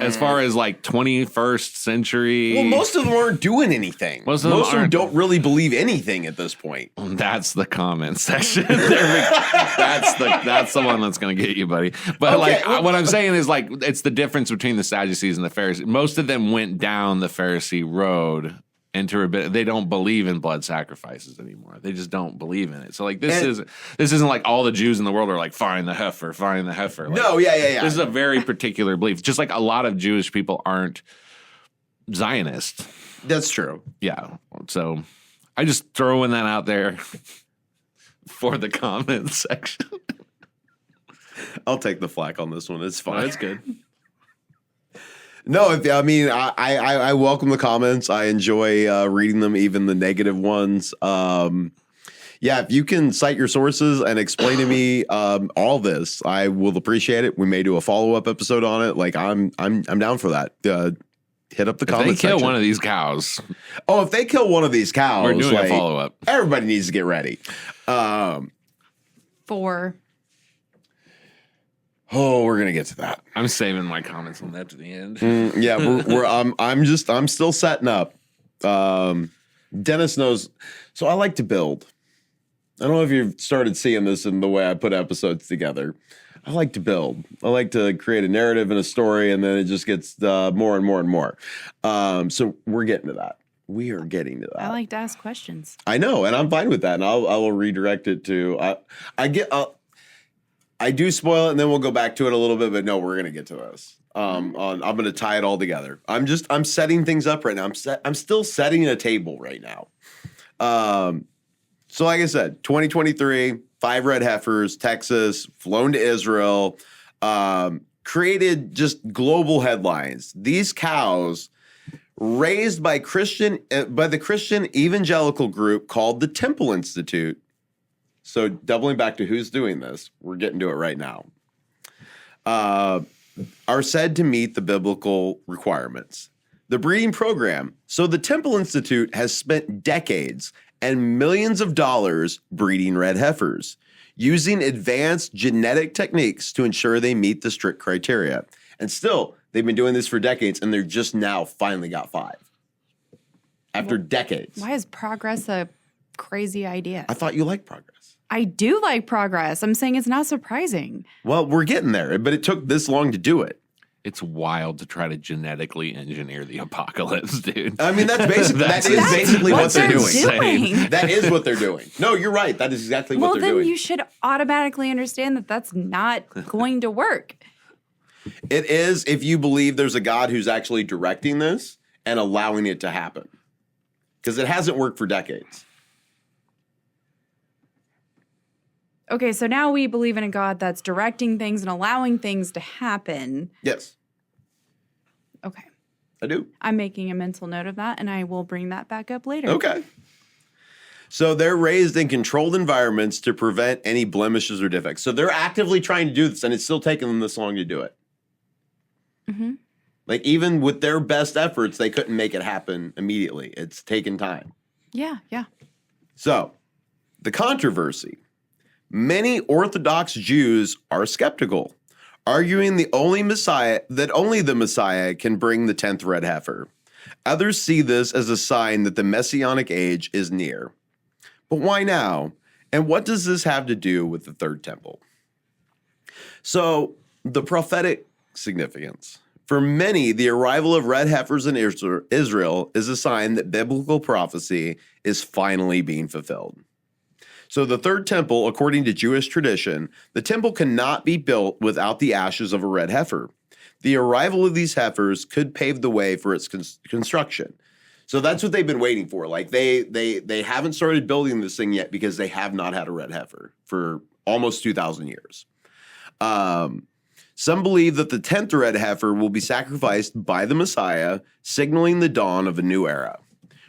as far as like 21st century. Well, most of them aren't doing anything. Most of them don't really believe anything at this point. That's the comment section. That's the one that's going to get you, buddy. But what I'm saying is like it's the difference between the Sadducees and the Pharisees. Most of them went down the Pharisee road. They don't believe in blood sacrifices anymore. They just don't believe in it. So like this isn't like all the Jews in the world are like find the heifer. Like, no, yeah. This is a very particular belief. Just like a lot of Jewish people aren't Zionist. That's true. Yeah. So I just throwing that out there for the comments section. I'll take the flack on this one. It's fine. No, it's good. No, I welcome the comments. I enjoy reading them, even the negative ones. If you can cite your sources and explain to me all this, I will appreciate it. We may do a follow-up episode on it. Like I'm down for that. Hit up the comments. If they kill section. one of these cows. Oh, if they kill one of these cows, we're doing a follow-up. Everybody needs to get ready. 4. Oh, we're gonna get to that. I'm saving my comments on that to the end. I'm still setting up. Dennis knows. So I like to build. I don't know if you've started seeing this in the way I put episodes together. I like to build. I like to create a narrative and a story, and then it just gets more and more and more. So we're getting to that. We are getting to that. I like to ask questions. I know, and I'm fine with that. And I will redirect it to. I do spoil it, and then we'll go back to it a little bit. But no, we're gonna get to this. I'm gonna tie it all together. I'm setting things up right now. I'm still setting a table right now. So like I said, 2023, 5 red heifers, Texas, flown to Israel, created just global headlines. These cows raised by the Christian evangelical group called the Temple Institute. So doubling back to who's doing this, we're getting to it right now, are said to meet the biblical requirements. The breeding program. So the Temple Institute has spent decades and millions of dollars breeding red heifers, using advanced genetic techniques to ensure they meet the strict criteria. And still, they've been doing this for decades, and they're just now finally got 5. After decades. Why is progress a crazy idea? I thought you liked progress. I do like progress. I'm saying it's not surprising. Well, we're getting there, but it took this long to do it. It's wild to try to genetically engineer the apocalypse, dude. I mean, that is basically what they're doing. That is what they're doing. No, you're right. That is exactly what they're doing. Well, then you should automatically understand that that's not going to work. It is if you believe there's a God who's actually directing this and allowing it to happen. Because it hasn't worked for decades. Okay, so now we believe in a God that's directing things and allowing things to happen. Yes. Okay. I do. I'm making a mental note of that, and I will bring that back up later. Okay. So they're raised in controlled environments to prevent any blemishes or defects. So they're actively trying to do this, and it's still taking them this long to do it. Mm-hmm. Like, even with their best efforts, they couldn't make it happen immediately. It's taken time. Yeah. So, the controversy. Many Orthodox Jews are skeptical, arguing that only the Messiah can bring the 10th red heifer. Others see this as a sign that the Messianic age is near. But why now? And what does this have to do with the third temple? So, the prophetic significance. For many, the arrival of red heifers in Israel is a sign that biblical prophecy is finally being fulfilled. So the third temple, according to Jewish tradition, the temple cannot be built without the ashes of a red heifer. The arrival of these heifers could pave the way for its construction. So that's what they've been waiting for. Like they haven't started building this thing yet because they have not had a red heifer for almost 2,000 years. Some believe that the 10th red heifer will be sacrificed by the Messiah, signaling the dawn of a new era.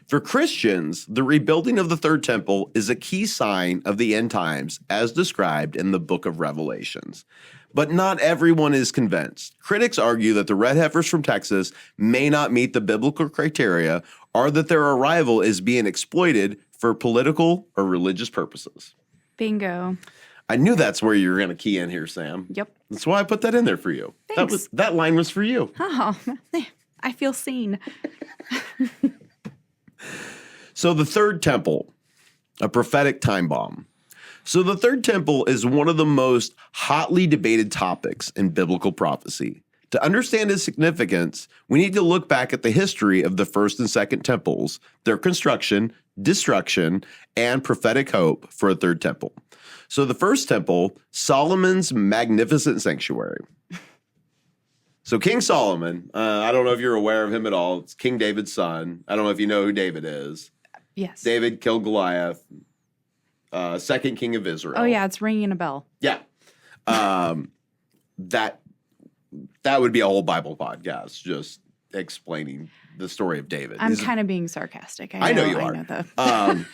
For Christians, the rebuilding of the third temple is a key sign of the end times as described in the book of Revelations. But not everyone is convinced. Critics argue that the red heifers from Texas may not meet the biblical criteria or that their arrival is being exploited for political or religious purposes. Bingo. I knew that's where you were going to key in here, Sam. Yep. That's why I put that in there for you. Thanks. That line was for you. Oh, I feel seen. So the third temple, a prophetic time bomb. So the third temple is one of the most hotly debated topics in biblical prophecy. To understand its significance, we need to look back at the history of the first and second temples, their construction, destruction, and prophetic hope for a third temple. So the first temple, Solomon's magnificent sanctuary. So King Solomon, I don't know if you're aware of him at all. It's King David's son. I don't know if you know who David is. Yes. David killed Goliath, second king of Israel. Oh, yeah, it's ringing a bell. Yeah. That would be a whole Bible podcast just explaining the story of David. I'm kind of being sarcastic. I know you are. I know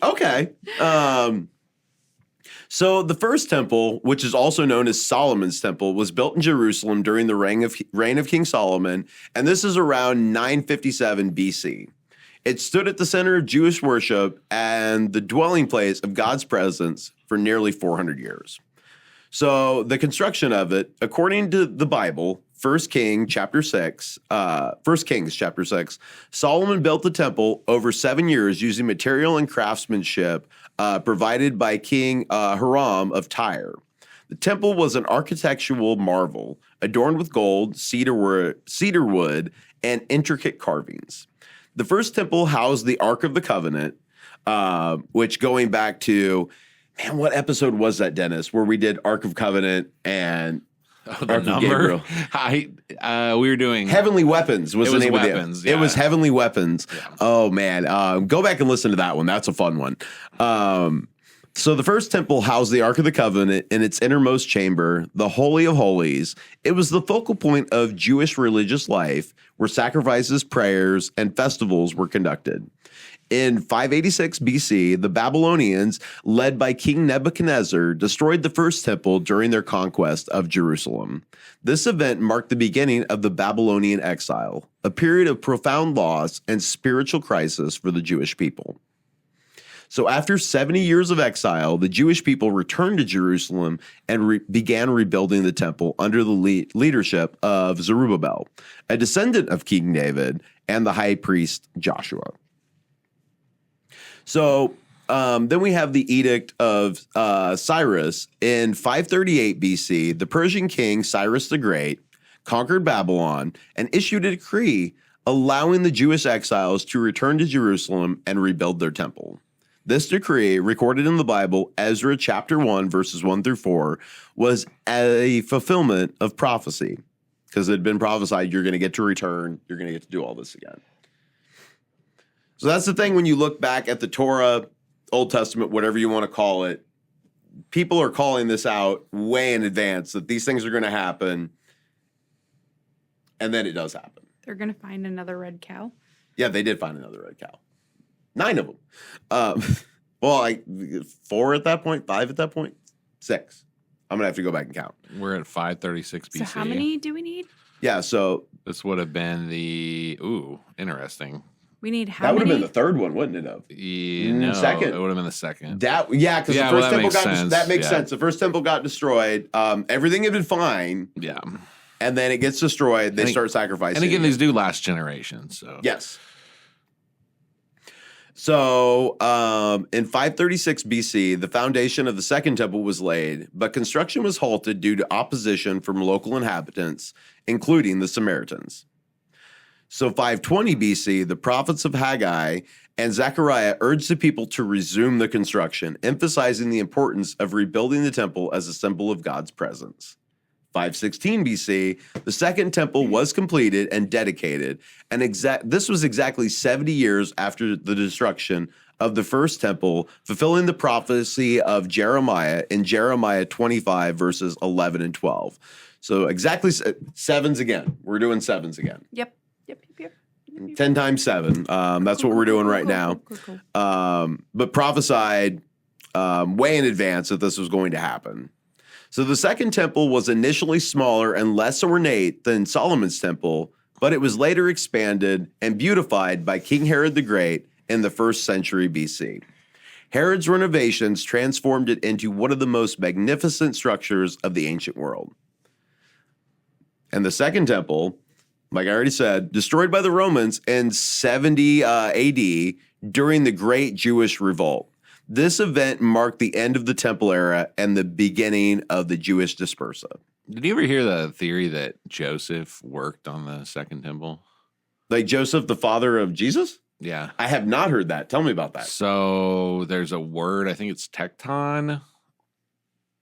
Okay. So the first temple, which is also known as Solomon's temple, was built in Jerusalem during the reign of King Solomon, and this is around 957 BC. It stood at the center of Jewish worship and the dwelling place of God's presence for nearly 400 years. So the construction of it, according to the Bible, 1 Kings chapter 6, Solomon built the temple over 7 years using material and craftsmanship provided by King Hiram of Tyre. The temple was an architectural marvel, adorned with gold, cedar wood, and intricate carvings. The first temple housed the Ark of the Covenant, which going back to, man, what episode was that, Dennis, where we did Ark of Covenant and the Ark of number? Gabriel? We were doing Heavenly Weapons was the name Weapons, of the It was Heavenly Weapons. Yeah. Oh, man. Go back and listen to that one. That's a fun one. So the first temple housed the Ark of the Covenant in its innermost chamber, the Holy of Holies. It was the focal point of Jewish religious life, where sacrifices, prayers, and festivals were conducted. In 586 BC, the Babylonians, led by King Nebuchadnezzar, destroyed the first temple during their conquest of Jerusalem. This event marked the beginning of the Babylonian exile, a period of profound loss and spiritual crisis for the Jewish people. So after 70 years of exile, the Jewish people returned to Jerusalem and began rebuilding the temple under the leadership of Zerubbabel, a descendant of King David, and the high priest Joshua. So then we have the Edict of Cyrus. In 538 BC, the Persian king Cyrus the Great conquered Babylon and issued a decree allowing the Jewish exiles to return to Jerusalem and rebuild their temple. This decree, recorded in the Bible, Ezra chapter 1, verses 1 through 4, was a fulfillment of prophecy, because it had been prophesied, you're going to get to return, you're going to get to do all this again. So that's the thing when you look back at the Torah, Old Testament, whatever you want to call it, people are calling this out way in advance, that these things are going to happen, and then it does happen. They're going to find another red cow. Yeah, they did find another red cow. 9 of them. Well, 4 at that point, 5 at that point, 6. I'm gonna have to go back and count. We're at 536 BC. So how many do we need? Yeah, so This would have been interesting. We need how that would many? have been the third one, wouldn't it? Have No, second. it would have been the second. That because Yeah, the well, first that temple makes got sense. that makes Yeah. sense. The first temple got destroyed. Everything had been fine, Yeah. and then it gets destroyed. They And start sacrificing. And again, these do last generation. So yes. So in 536 BC, the foundation of the second temple was laid, but construction was halted due to opposition from local inhabitants, including the Samaritans. So 520 BC, the prophets of Haggai and Zechariah urged the people to resume the construction, emphasizing the importance of rebuilding the temple as a symbol of God's presence. 516 BC, the second temple was completed and dedicated, and this was exactly 70 years after the destruction of the first temple, fulfilling the prophecy of Jeremiah in Jeremiah 25, verses 11 and 12. So exactly sevens again. We're doing sevens again. Yep. 10 times 7. That's what we're doing right now. Cool. But prophesied way in advance that this was going to happen. So the second temple was initially smaller and less ornate than Solomon's temple, but it was later expanded and beautified by King Herod the Great in the 1st century BC. Herod's renovations transformed it into one of the most magnificent structures of the ancient world. And the second temple, like I already said, destroyed by the Romans in 70 AD during the Great Jewish Revolt. This event marked the end of the temple era and the beginning of the Jewish dispersa. Did you ever hear the theory that Joseph worked on the second temple? Like Joseph, the father of Jesus? Yeah. I have not heard that. Tell me about that. So there's a word, I think it's tecton,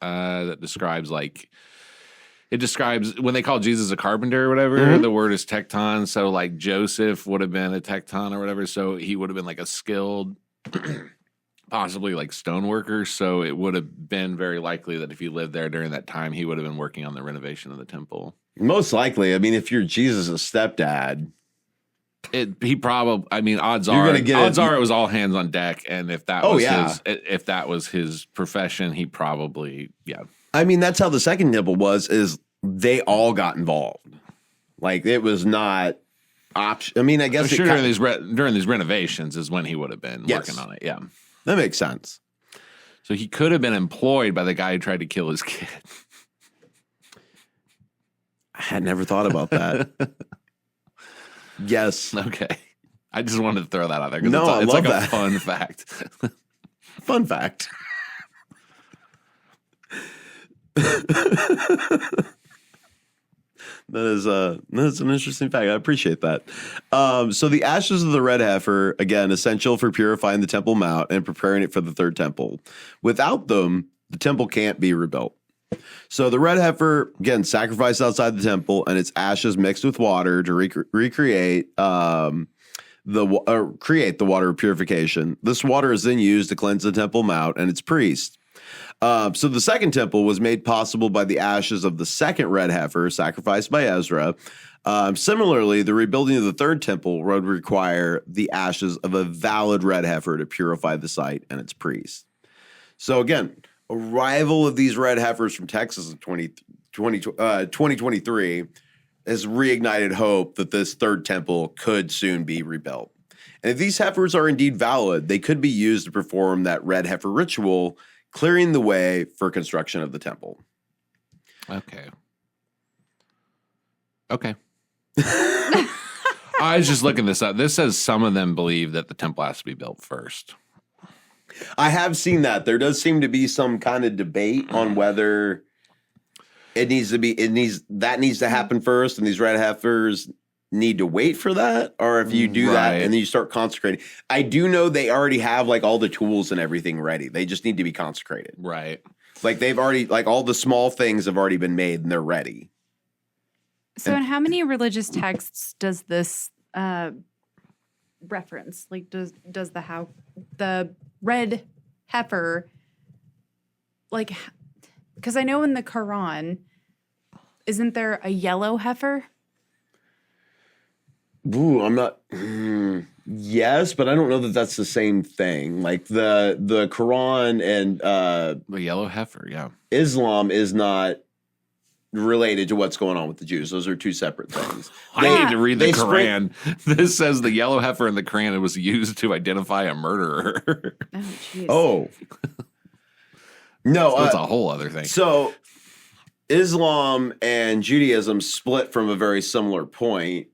that describes like, it describes when they call Jesus a carpenter or whatever, the word is tecton. So like Joseph would have been a tecton or whatever. So he would have been like a skilled, possibly like stoneworker. So it would have been very likely that if he lived there during that time, he would have been working on the renovation of the temple. Most likely. I mean, if you're Jesus' stepdad, He probably. I mean, odds You're are gonna get odds it. are it was all hands on deck, and if that Oh, was yeah. if that was his profession, he probably I mean, that's how the second temple was, is they all got involved. Like, it was not option. I mean, I guess I'm sure during these renovations is when he would have been Yes. working on it. Yeah, that makes sense. so he could have been employed by the guy who tried to kill his kid. I had never thought about that. Yes. Okay, I just wanted to throw that out there because No, I it's love like that. a fun fact. Fun fact. That's an interesting fact. I appreciate that. So the ashes of the red heifer, again, essential for purifying the Temple Mount and preparing it for the third temple. Without them, the temple can't be rebuilt. So the red heifer, again, sacrificed outside the temple, and its ashes mixed with water to recreate create the water of purification. This water is then used to cleanse the Temple Mount and its priests. So the second temple was made possible by the ashes of the second red heifer sacrificed by Ezra. Similarly, the rebuilding of the third temple would require the ashes of a valid red heifer to purify the site and its priests. So again, arrival of these red heifers from Texas in 2023 has reignited hope that this third temple could soon be rebuilt. And if these heifers are indeed valid, they could be used to perform that red heifer ritual, clearing the way for construction of the temple. Okay. I was just looking this up. This says some of them believe that the temple has to be built first. I have seen that. There does seem to be some kind of debate on whether that needs to happen first, and these red heifers need to wait for that, or if you do that and then you start consecrating. I do know they already have like all the tools and everything ready. They just need to be consecrated. Right. Like they've already, like all the small things have already been made and they're ready. So, in how many religious texts does this reference? Like, does the red heifer, like, because I know in the Quran, isn't there a yellow heifer? Ooh, I'm not. Yes, but I don't know that that's the same thing. Like the Quran and The yellow heifer, yeah. Islam is not related to what's going on with the Jews. Those are two separate things. I need to read the they Quran. This says the yellow heifer in the Quran was used to identify a murderer. Oh, jeez. Oh. No, That's a whole other thing. so Islam and Judaism split from a very similar point,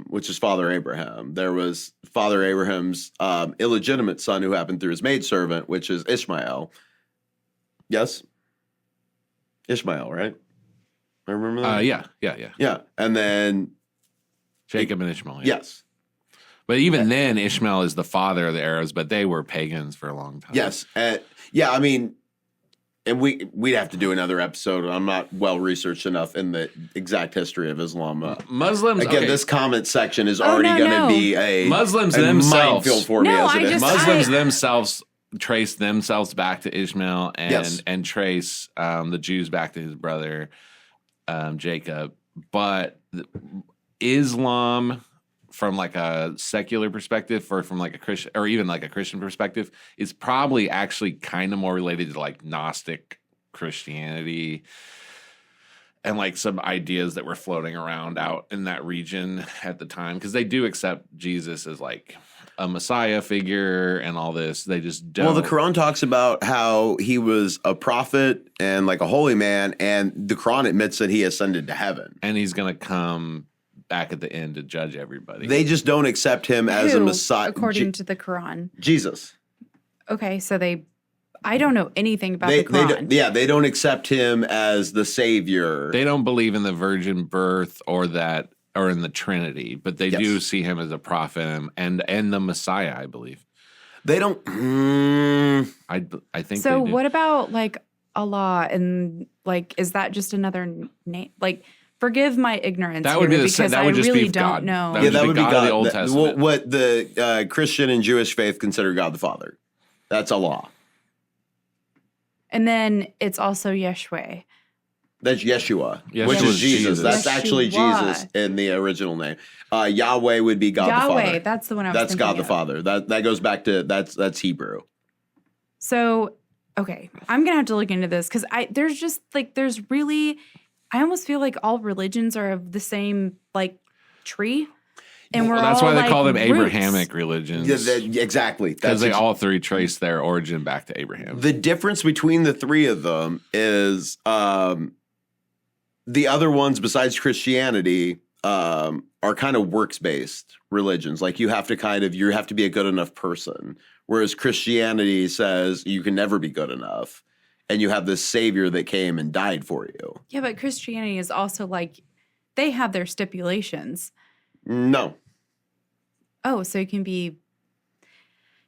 which is Father Abraham. There was Father Abraham's illegitimate son who happened through his maidservant, which is Ishmael. Yes? Ishmael, right? I remember that? Yeah. Yeah. And then, Jacob and Ishmael. Yeah. yes. But even then, Ishmael is the father of the Arabs, but they were pagans for a long time. Yes. Yeah, I mean, and we'd have to do another episode. I'm not well researched enough in the exact history of Islam. Muslims, Again, okay. this comment section is already going to be a Muslims a themselves- minefield for me No, as it I is. just- Muslims themselves trace themselves back to Ishmael and Yes. and trace the Jews back to his brother Jacob. But Islam, from like a secular perspective, or from like a Christian, or even like a Christian perspective, is probably actually kind of more related to like Gnostic Christianity and like some ideas that were floating around out in that region at the time, because they do accept Jesus as like a Messiah figure and all this. They just don't. Well, the Quran talks about how he was a prophet and like a holy man, and the Quran admits that he ascended to heaven. And he's going to come back at the end to judge everybody. They just don't accept him as a Who, Messiah. according to the Quran. Jesus. Okay, so I don't know anything about the Quran. They don't accept him as the savior. They don't believe in the virgin birth or in the Trinity, but they do see him as a prophet and the Messiah, I believe. They don't. I think So they do. what about like Allah and like is that just another name? Like forgive my ignorance. That would be here, the same. because That would I just really be God. don't know. That would be God of the Old That- Testament. What the Christian and Jewish faith consider God the Father. That's Allah. And then it's also Yeshua. That's Yeshua, Yeshua which is is Jesus. Jesus. That's actually Yeshua. Jesus in the original name. Yahweh would be God the Yahweh, Father. that's the one I was That's thinking God the of. Father. That goes back to that's Hebrew. So, okay, I'm gonna have to look into this because there's really, I almost feel like all religions are of the same like tree, and we're That's all why they like call them roots. Abrahamic religions. Exactly. Because That's they all three trace their origin back to Abraham. the difference between the three of them is the other ones besides Christianity are kind of works based religions. Like you have to be a good enough person, whereas Christianity says you can never be good enough, and you have this savior that came and died for you. Yeah, but Christianity is also like they have their stipulations. No. Oh, so you can be.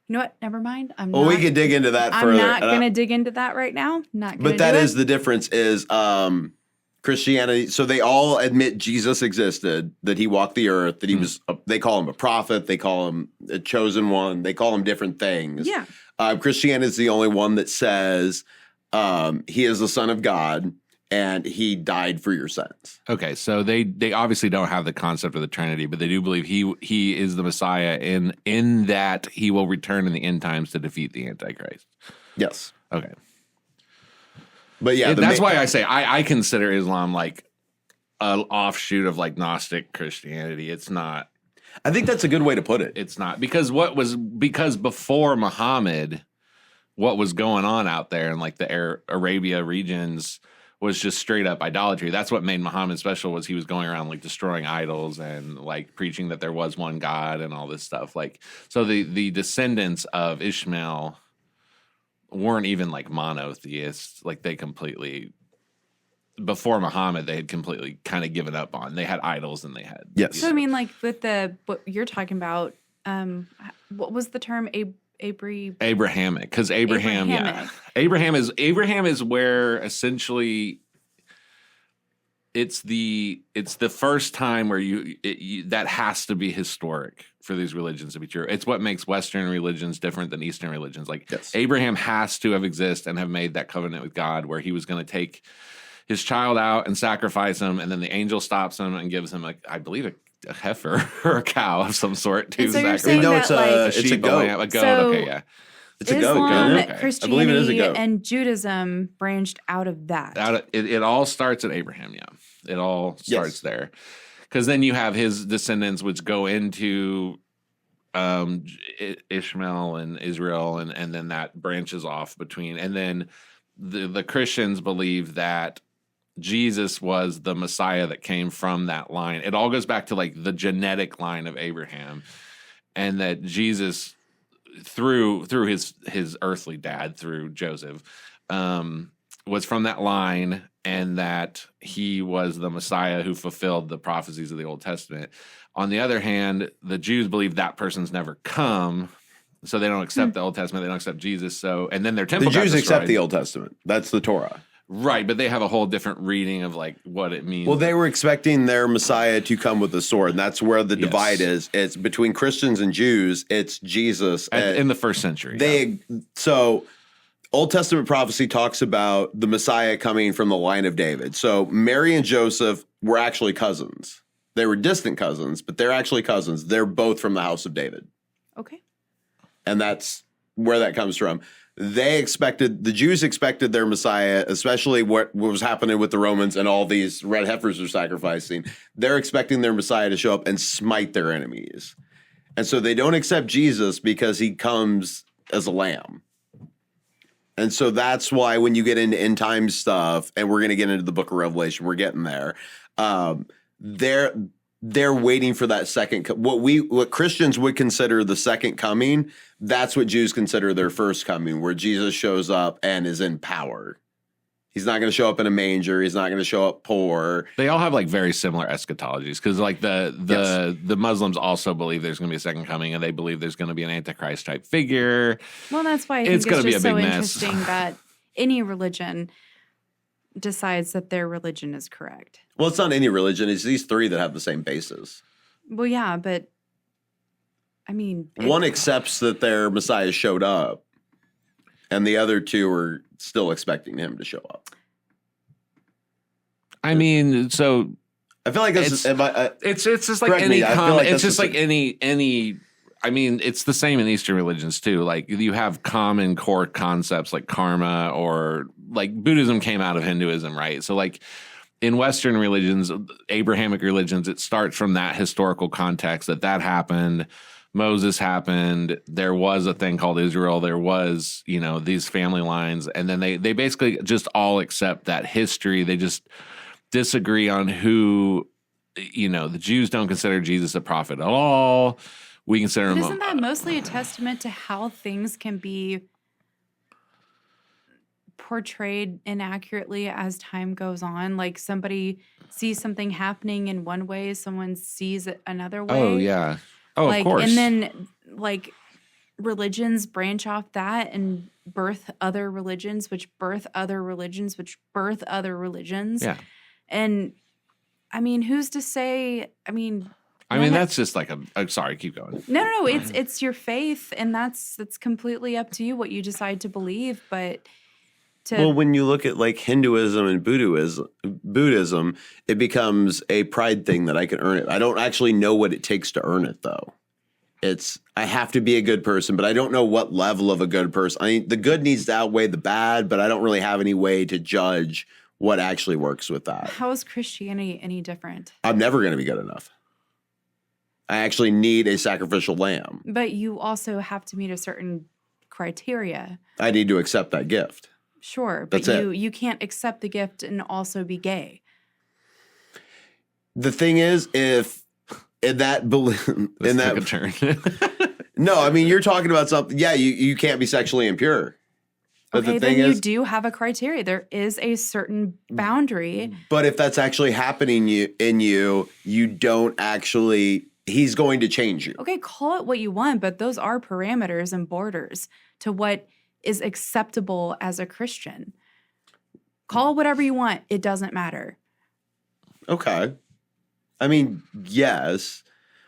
You know what? Never mind. Well, we could dig into that further. I'm not going to dig into that right now. Not going to. But that is the difference is Christianity. So they all admit Jesus existed, that he walked the earth, that he was, they call him a prophet. They call him a chosen one. They call him different things. Yeah. Christianity is the only one that says he is the Son of God and he died for your sins. Okay, so they obviously don't have the concept of the Trinity, but they do believe he is the Messiah in that he will return in the end times to defeat the Antichrist. Yes. Okay. But yeah, That's why I say I consider Islam like an offshoot of like Gnostic Christianity. It's not. I think that's a good way to put it. It's not because before Muhammad, what was going on out there in like the Arabia regions was just straight up idolatry. That's what made Muhammad special was he was going around like destroying idols and like preaching that there was one God and all this stuff. Like so the descendants of Ishmael weren't even like monotheists. Like they completely before Muhammad they had completely kind of given up on. They had idols and they had Yes. So I mean, like with what you're talking about, what was the term? Abrahamic, because Abraham is where essentially it's the first time where that has to be historic for these religions to be true. It's what makes Western religions different than Eastern religions. Like Yes. Abraham has to have existed and have made that covenant with God where he was going to take his child out and sacrifice him, and then the angel stops him and gives him I believe a heifer or a cow of some sort to And so you're sacrifice. saying No, that, it's like, a Sheep, goat. lamb, a goat. So- Okay, yeah. It's a goat. Islam, Okay. I believe it is a Christianity, goat. and Judaism branched out of that. It all starts at Abraham. Yeah, it all starts Yes. there, because then you have his descendants, which go into Ishmael and Israel, and then that branches off between, and then the Christians believe that Jesus was the Messiah that came from that line. It all goes back to like the genetic line of Abraham, and that Jesus through his earthly dad, through Joseph, was from that line, and that he was the Messiah who fulfilled the prophecies of the Old Testament. On the other hand, the Jews believe that person's never come, so they don't accept the Old Testament. They don't accept Jesus. So, and then their temple. The got Jews accept destroyed. the Old Testament. That's the Torah. Right, but they have a whole different reading of like what it means. Well, they were expecting their Messiah to come with a sword, and that's where the Yes. divide is. It's between Christians and Jews. It's Jesus. in the first century. So Old Testament prophecy talks about the Messiah coming from the line of David. So Mary and Joseph were actually cousins. They were distant cousins, but they're actually cousins. They're both from the house of David. Okay. And that's where that comes from. The Jews expected their Messiah, especially what was happening with the Romans and all these red heifers are sacrificing. They're expecting their Messiah to show up and smite their enemies. And so they don't accept Jesus because he comes as a lamb. And so that's why when you get into end time stuff, and we're going to get into the book of Revelation, we're getting there. They're waiting for that second. What Christians would consider the second coming, that's what Jews consider their first coming, where Jesus shows up and is in power. He's not going to show up in a manger. He's not going to show up poor. They all have like very similar eschatologies because like the Muslims also believe there's going to be a second coming, and they believe there's going to be an Antichrist type figure. Well, that's why I think it's just so interesting that any religion decides that their religion is correct. Well, it's not any religion. It's these three that have the same basis. Well, yeah, but I mean, one accepts that their Messiah showed up, and the other two are still expecting him to show up. I mean, so I feel like this it's just like any it's just like any. I mean, it's the same in Eastern religions too. Like you have common core concepts like karma, or like Buddhism came out of Hinduism, right? So like in Western religions, Abrahamic religions, it starts from that historical context that happened. Moses happened. There was a thing called Israel. There was, these family lines. And then they basically just all accept that history. They just disagree on who, the Jews don't consider Jesus a prophet at all. We consider him. Isn't that mostly a testament to how things can be portrayed inaccurately as time goes on? Like somebody sees something happening in one way, someone sees it another way. Oh, yeah. Oh, of course. And then, like, religions branch off that and birth other religions, which birth other religions, which birth other religions. Yeah. And, I mean, who's to say, that's just like sorry, keep going. No, it's your faith, and that's completely up to you what you decide to believe, but... Well, when you look at like Hinduism and Buddhism, it becomes a pride thing that I can earn it. I don't actually know what it takes to earn it, though. I have to be a good person, but I don't know what level of a good person. I mean, the good needs to outweigh the bad, but I don't really have any way to judge what actually works with that. How is Christianity any different? I'm never going to be good enough. I actually need a sacrificial lamb. But you also have to meet a certain criteria. I need to accept that gift. Sure, but you can't accept the gift and also be gay. The thing is, if in that took a turn. No, I mean you're talking about something. Yeah, you can't be sexually impure. But okay, the thing then is, you do have a criteria. There is a certain boundary. But if that's actually happening in you, you don't actually. He's going to change you. Okay, call it what you want, but those are parameters and borders to what is acceptable as a Christian. Call it whatever you want. It doesn't matter. Okay. I mean, yes.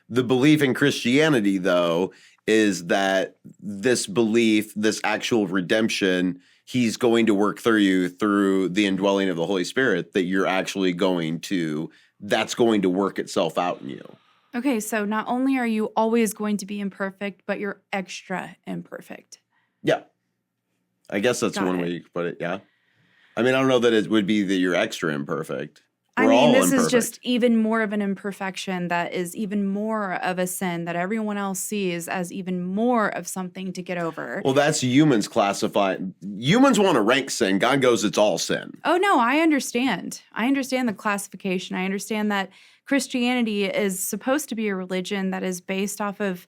The belief in Christianity, though, is that this belief, this actual redemption, he's going to work through you through the indwelling of the Holy Spirit, that you're actually that's going to work itself out in you. Okay, so not only are you always going to be imperfect, but you're extra imperfect. Yeah. I guess that's one way you could put it, yeah. I mean, I don't know that it would be that you're extra imperfect. This is just even more of an imperfection that is even more of a sin that everyone else sees as even more of something to get over. Well, that's humans classifying. Humans want to rank sin. God goes, it's all sin. Oh, no, I understand. I understand the classification. I understand that Christianity is supposed to be a religion that is based off of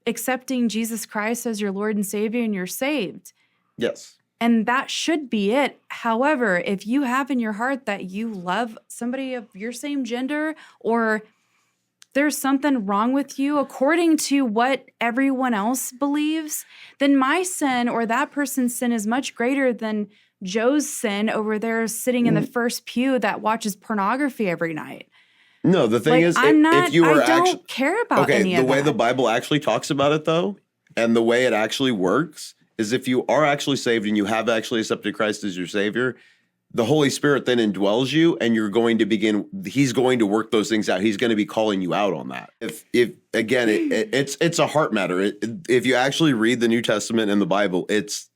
accepting Jesus Christ as your Lord and Savior, and you're saved. Yes. And that should be it. However, if you have in your heart that you love somebody of your same gender, or there's something wrong with you according to what everyone else believes, then my sin or that person's sin is much greater than Joe's sin over there sitting in the first pew that watches pornography every night. No, the thing is, I don't care about any of that. The way the Bible actually talks about it, though, and the way it actually works, is if you are actually saved and you have actually accepted Christ as your Savior, the Holy Spirit then indwells you, and he's going to work those things out. He's going to be calling you out on that. If again, it's a heart matter. If you actually read the New Testament and the Bible, it's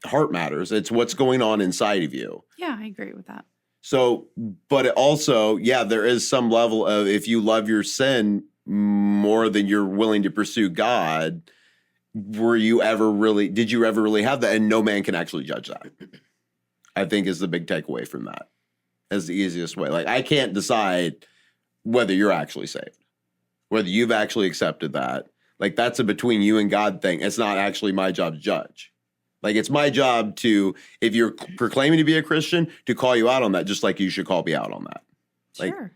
heart matters. It's what's going on inside of you. Yeah, I agree with that. So, but it also, there is some level of, if you love your sin, more than you're willing to pursue God, did you ever really have that? And no man can actually judge that, I think, is the big takeaway from that. As the easiest way. Like, I can't decide whether you're actually saved, whether you've actually accepted that. Like, that's a between you and God thing. It's not actually my job to judge. Like, it's my job to, if you're proclaiming to be a Christian, to call you out on that, just like you should call me out on that. Like, Sure.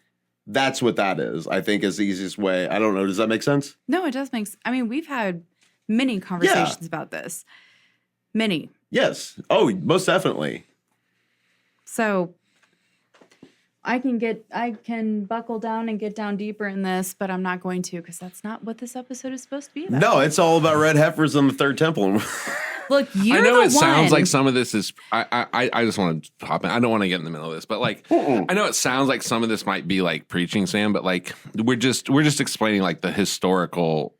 that's what that is, I think, is the easiest way. I don't know. Does that make sense? No, it does make sense. I mean, we've had many conversations about this. Many. Yes. Oh, most definitely. So I can buckle down and get down deeper in this, but I'm not going to, because that's not what this episode is supposed to be about. No, it's all about red heifers in the third temple. Look, you're I know it the one. sounds like some of this is. I just want to hop in. I don't want to get in the middle of this, but like, I know it sounds like some of this might be like preaching, Sam, but like we're just explaining like the historical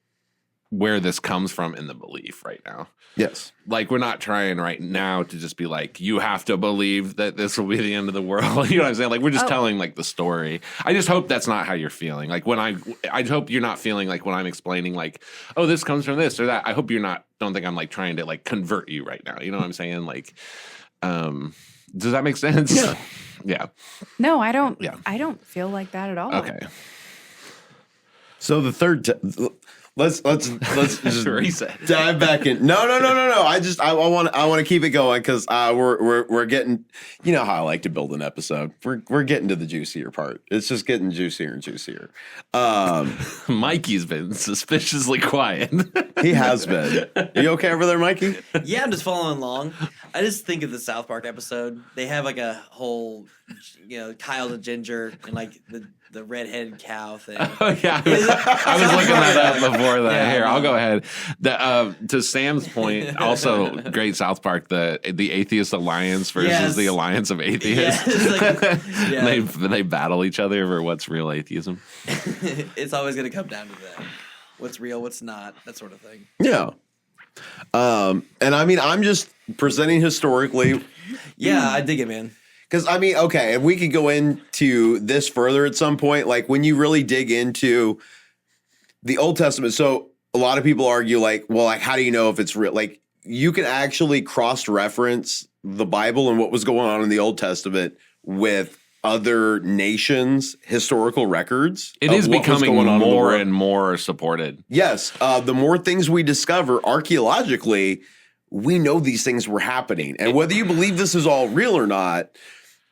where this comes from in the belief right now. Yes. Like, we're not trying right now to just be like, you have to believe that this will be the end of the world. You know what I'm saying? Like, we're just telling like the story. I just hope that's not how you're feeling. Like, when I hope you're not feeling like when I'm explaining like, oh, this comes from this or that. I hope don't think I'm like trying to like convert you right now. You know what I'm saying? Like, does that make sense? Yeah. Yeah. No, I don't. Yeah. I don't feel like that at all. Okay. So the third, let's just Reset. dive back in. No. I want to keep it going because we're getting. You know how I like to build an episode. We're getting to the juicier part. It's just getting juicier and juicier. Mikey's been suspiciously quiet. He has been. Are you okay over there, Mikey? Yeah, I'm just following along. I just think of the South Park episode. They have like a whole, Kyle the Ginger and like the redheaded cow thing. Oh yeah, I was looking that up before that. Yeah, Here, I'll go ahead. To Sam's point, also great South Park, the Atheist Alliance versus the Alliance of Atheists. They battle each other over what's real atheism. It's always going to come down to that. What's real, what's not, that sort of thing. Yeah. And I mean, I'm just presenting historically. Yeah, I dig it, man. Because, I mean, okay, if we could go into this further at some point, like when you really dig into the Old Testament. So a lot of people argue like, well, like, how do you know if it's real? Like, you can actually cross-reference the Bible and what was going on in the Old Testament with other nations' historical records. It is becoming more and more supported. Yes. The more things we discover archaeologically, we know these things were happening. And whether you believe this is all real or not,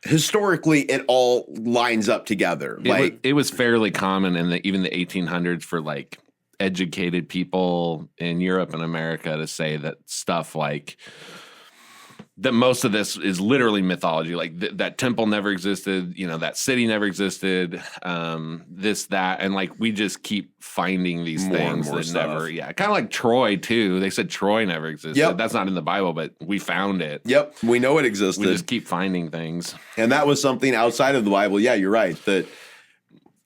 historically, it all lines up together. It was fairly common in even the 1800s for like educated people in Europe and America to say that stuff like that most of this is literally mythology. Like that temple never existed, that city never existed, this, that. And like, we just keep finding these things that never, kind of like Troy too. They said Troy never existed. Yep. That's not in the Bible, but we found it. Yep. We know it existed. We just keep finding things. And that was something outside of the Bible. Yeah, you're right. That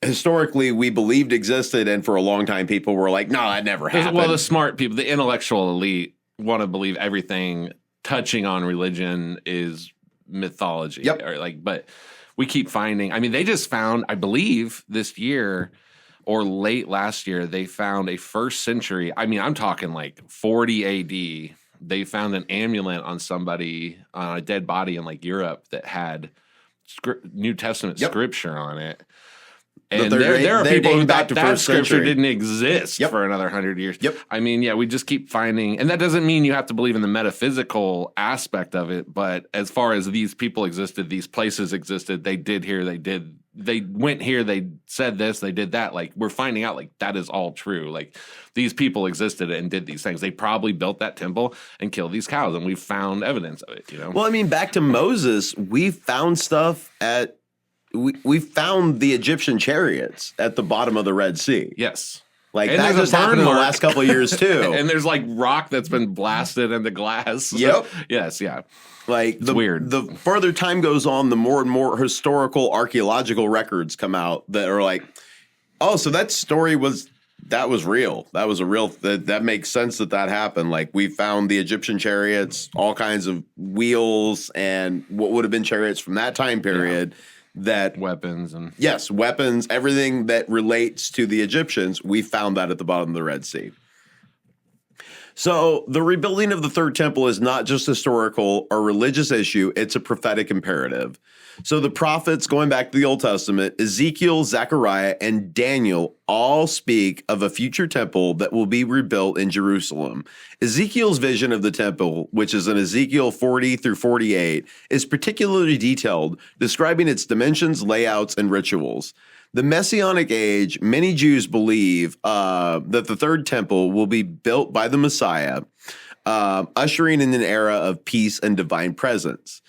historically we believed existed. And for a long time, people were like, no, that never happened. Well, the smart people, the intellectual elite want to believe everything touching on religion is mythology. Yep. But we keep finding, I mean, they just found, I believe this year or late last year, they found a first century, I mean, I'm talking like 40 AD. They found an amulet on somebody, on a dead body in like Europe that had New Testament scripture on it. And there are people who thought that scripture didn't exist for another 100 years. Yep. I mean, we just keep finding, and that doesn't mean you have to believe in the metaphysical aspect of it, but as far as these people existed, these places existed, they did here, they went here, they said this, they did that. Like, we're finding out, like, that is all true. Like, these people existed and did these things. They probably built that temple and killed these cows, and we found evidence of it, Well, I mean, back to Moses, we found stuff we found the Egyptian chariots at the bottom of the Red Sea. Yes. Like, and that just happened in the last couple of years, too. And there's, like, rock that's been blasted into glass. Yep. Yes, yeah. Like, it's weird. The further time goes on, the more and more historical archaeological records come out that are like, oh, so that story was real. That was a real, that makes sense that happened. Like, we found the Egyptian chariots, all kinds of wheels, and what would have been chariots from that time period. that Weapons and yes, weapons, everything that relates to the Egyptians, we found that at the bottom of the Red Sea. So the rebuilding of the third temple is not just historical or religious issue, it's a prophetic imperative. So the prophets, going back to the Old Testament, Ezekiel, Zechariah, and Daniel all speak of a future temple that will be rebuilt in Jerusalem. Ezekiel's vision of the temple, which is in Ezekiel 40 through 48, is particularly detailed, describing its dimensions, layouts, and rituals. The Messianic age, many Jews believe that the third temple will be built by the Messiah, ushering in an era of peace and divine presence.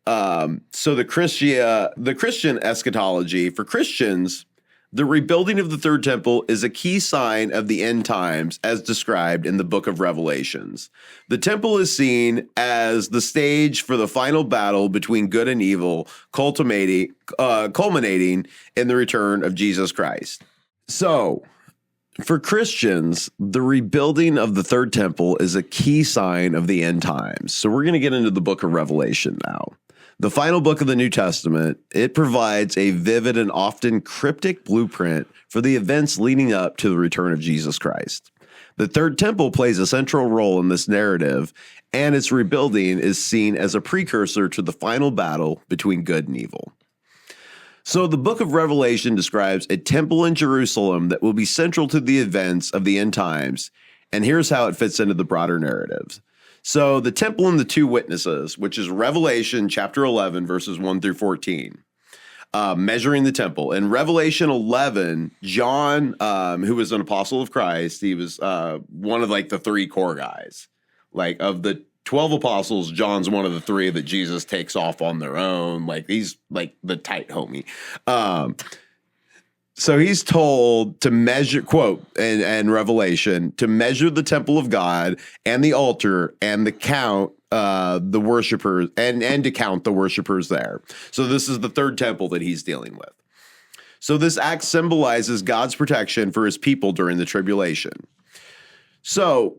So the Christian eschatology, for Christians, the rebuilding of the third temple is a key sign of the end times as described in the book of Revelations. The temple is seen as the stage for the final battle between good and evil, culminating in the return of Jesus Christ. So, for Christians, the rebuilding of the third temple is a key sign of the end times. So we're going to get into the book of Revelation now. The final book of the New Testament, it provides a vivid and often cryptic blueprint for the events leading up to the return of Jesus Christ. The third temple plays a central role in this narrative, and its rebuilding is seen as a precursor to the final battle between good and evil. So the book of Revelation describes a temple in Jerusalem that will be central to the events of the end times, and here's how it fits into the broader narrative. So the temple and the two witnesses, which is Revelation chapter 11, verses 1 through 14, measuring the temple. In Revelation 11, John, who was an apostle of Christ, he was one of like the three core guys. Like of the 12 apostles, John's one of the three that Jesus takes off on their own. Like he's like the tight homie. So he's told to measure, quote, and Revelation, to measure the temple of God and the altar and to count the worshipers and to count the worshipers there. So this is the third temple that he's dealing with. So this act symbolizes God's protection for his people during the tribulation. So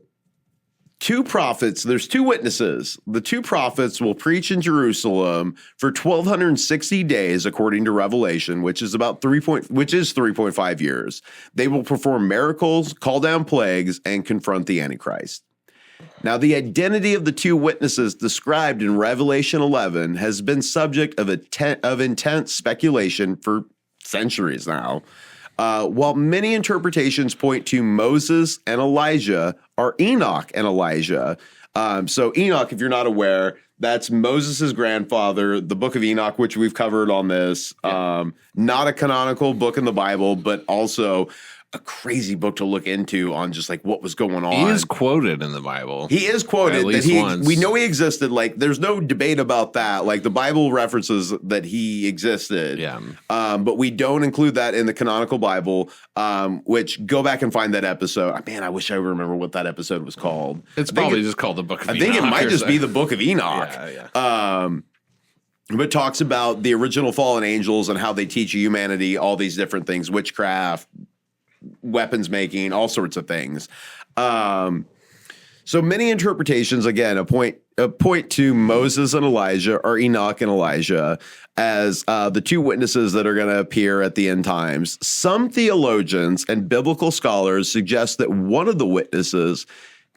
two prophets, there's two witnesses. The two prophets will preach in Jerusalem for 1,260 days, according to Revelation, which is about 3.5 years. They will perform miracles, call down plagues, and confront the Antichrist. Now, the identity of the two witnesses described in Revelation 11 has been subject of intense speculation for centuries now. While many interpretations point to Moses and Elijah, or Enoch and Elijah. So Enoch, if you're not aware, that's Moses' grandfather, the book of Enoch, which we've covered on this. Not a canonical book in the Bible, but also a crazy book to look into on just like what was going on. He is quoted in the Bible. He is quoted. At least once. We know he existed. Like, there's no debate about that. Like, the Bible references that he existed. Yeah. But we don't include that in the canonical Bible, which go back and find that episode. Man, I wish I remember what that episode was called. It's probably just called the Book of Enoch. I think it might just be the the Book of Enoch. Yeah. But talks about the original fallen angels and how they teach humanity all these different things, witchcraft, weapons making, all sorts of things. So many interpretations, again, point to Moses and Elijah, or Enoch and Elijah, as the two witnesses that are going to appear at the end times. Some theologians and biblical scholars suggest that one of the witnesses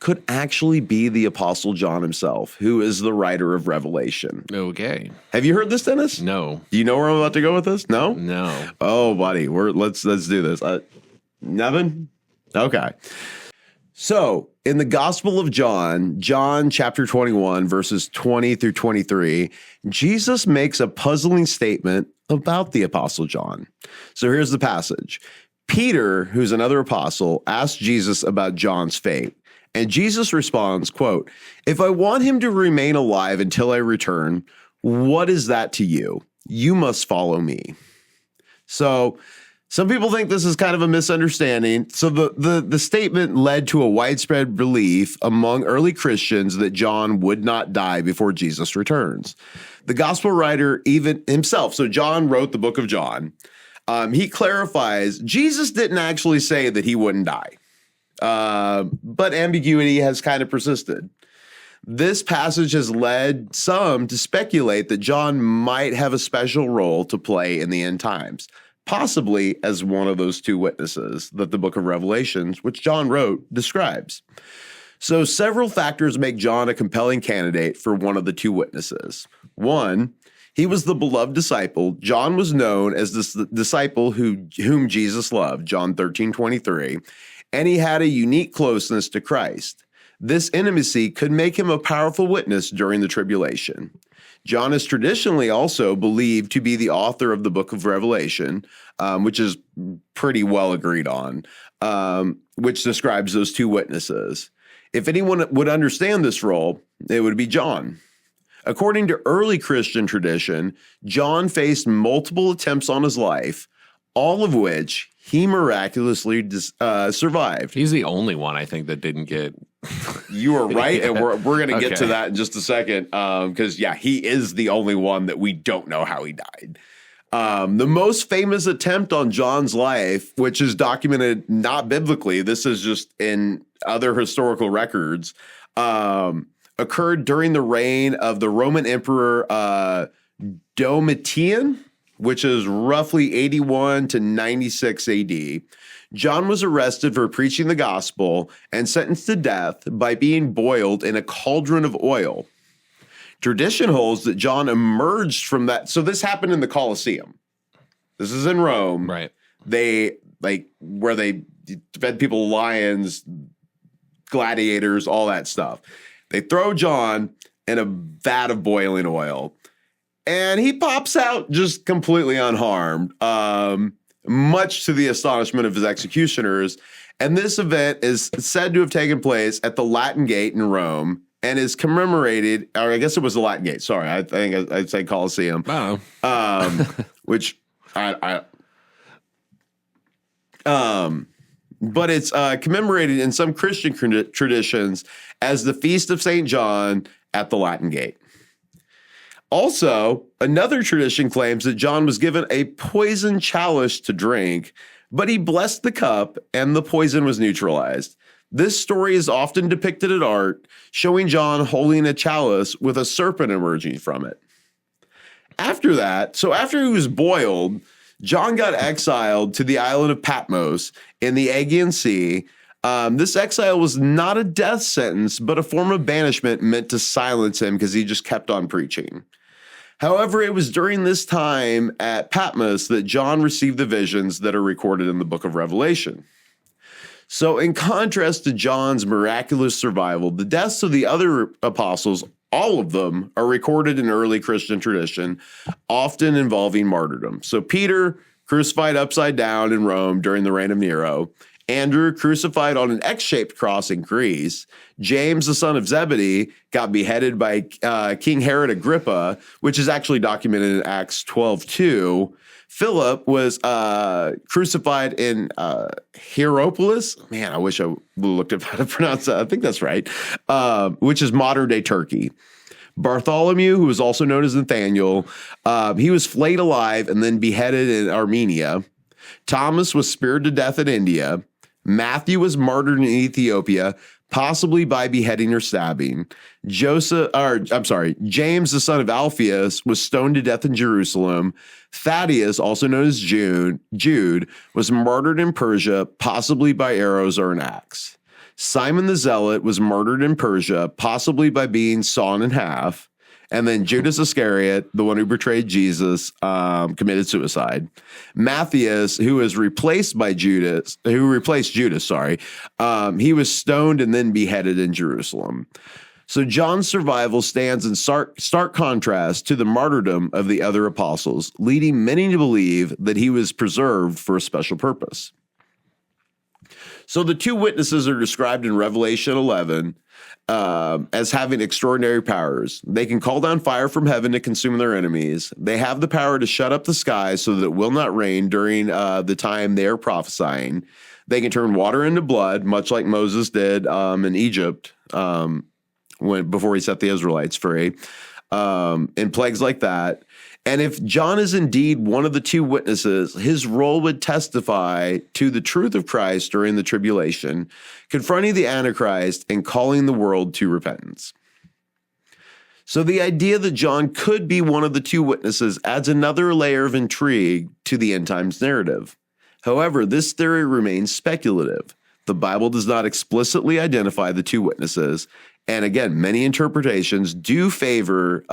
could actually be the Apostle John himself, who is the writer of Revelation. Okay. Have you heard this, Dennis? No. Do you know where I'm about to go with this? No? No. Oh, buddy, let's do this. Nevin? Okay. So, in the Gospel of John chapter 21, verses 20 through 23, Jesus makes a puzzling statement about the Apostle John. So here's the passage. Peter, who's another apostle, asks Jesus about John's fate. And Jesus responds, quote, "If I want him to remain alive until I return, what is that to you? You must follow me." So some people think this is kind of a misunderstanding. So the statement led to a widespread belief among early Christians that John would not die before Jesus returns. The gospel writer even himself, so John wrote the book of John, he clarifies Jesus didn't actually say that he wouldn't die, but ambiguity has kind of persisted. This passage has led some to speculate that John might have a special role to play in the end times, possibly as one of those two witnesses that the book of Revelations, which John wrote, describes. So several factors make John a compelling candidate for one of the two witnesses. One, he was the beloved disciple. John was known as the disciple whom Jesus loved, John 13:23, and he had a unique closeness to Christ. This intimacy could make him a powerful witness during the tribulation. John is traditionally also believed to be the author of the book of Revelation, which is pretty well agreed on, which describes those two witnesses. If anyone would understand this role, it would be John. According to early Christian tradition, John faced multiple attempts on his life, all of which he miraculously survived. He's the only one, I think, that didn't get... You are right, and we're going to get to Okay. that in just a second, because, he is the only one that we don't know how he died. The most famous attempt on John's life, which is documented not biblically, this is just in other historical records, occurred during the reign of the Roman Emperor Domitian, which is roughly 81 to 96 AD. John was arrested for preaching the gospel and sentenced to death by being boiled in a cauldron of oil. Tradition holds that John emerged from that. So this happened in the Colosseum. This is in Rome. Right. Where they fed people lions, gladiators, all that stuff. They throw John in a vat of boiling oil, and he pops out just completely unharmed, much to the astonishment of his executioners. And this event is said to have taken place at the Latin Gate in Rome and is commemorated, or I guess it was the Latin Gate. Sorry, I think I'd say Colosseum. I don't know. Which but it's commemorated in some Christian traditions as the Feast of St. John at the Latin Gate. Also, another tradition claims that John was given a poison chalice to drink, but he blessed the cup and the poison was neutralized. This story is often depicted in art, showing John holding a chalice with a serpent emerging from it. After he was boiled, John got exiled to the island of Patmos in the Aegean Sea. This exile was not a death sentence, but a form of banishment meant to silence him because he just kept on preaching. However, it was during this time at Patmos that John received the visions that are recorded in the book of Revelation. So in contrast to John's miraculous survival, the deaths of the other apostles, all of them, are recorded in early Christian tradition, often involving martyrdom. So Peter, crucified upside down in Rome during the reign of Nero. Andrew, crucified on an X-shaped cross in Greece. James, the son of Zebedee, got beheaded by King Herod Agrippa, which is actually documented in Acts 12:2. Philip was crucified in Hierapolis. Man, I wish I looked up how to pronounce that. I think that's right, which is modern-day Turkey. Bartholomew, who was also known as Nathaniel, he was flayed alive and then beheaded in Armenia. Thomas was speared to death in India. Matthew was martyred in Ethiopia, possibly by beheading or stabbing. James, the son of Alphaeus, was stoned to death in Jerusalem. Thaddeus, also known as Jude, was martyred in Persia, possibly by arrows or an axe. Simon the Zealot was murdered in Persia, possibly by being sawn in half. And then Judas Iscariot, the one who betrayed Jesus, committed suicide. Matthias, who replaced Judas, he was stoned and then beheaded in Jerusalem. So John's survival stands in stark contrast to the martyrdom of the other apostles, leading many to believe that he was preserved for a special purpose. So the two witnesses are described in Revelation 11 as having extraordinary powers. They can call down fire from heaven to consume their enemies. They have the power to shut up the sky so that it will not rain during the time they are prophesying. They can turn water into blood, much like Moses did in Egypt before he set the Israelites free, and plagues like that. And if John is indeed one of the two witnesses, his role would testify to the truth of Christ during the tribulation, confronting the Antichrist and calling the world to repentance. So the idea that John could be one of the two witnesses adds another layer of intrigue to the end times narrative. However, this theory remains speculative. The Bible does not explicitly identify the two witnesses. And again, many interpretations do favor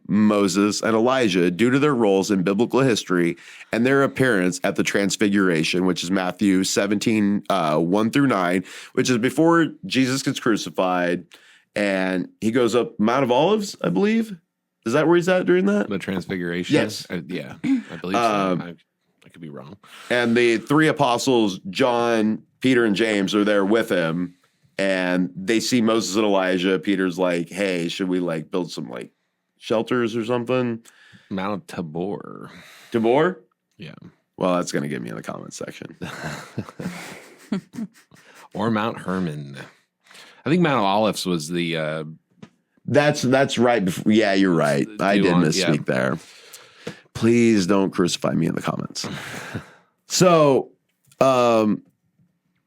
Moses and Elijah due to their roles in biblical history and their appearance at the Transfiguration, which is Matthew 17, 1 through 9, which is before Jesus gets crucified and he goes up Mount of Olives, I believe. Is that where he's at during that? The Transfiguration? Yes. Yeah, I believe so. I could be wrong. And the three apostles, John, Peter, and James, are there with him. And they see Moses and Elijah. Peter's like, hey, should we like build some like shelters or something? Mount Tabor. Tabor? Yeah. Well, that's going to get me in the comments section. Or Mount Hermon. I think Mount Olives was the... That's right. Before, yeah, you're right. I did misspeak there. Please don't crucify me in the comments. So,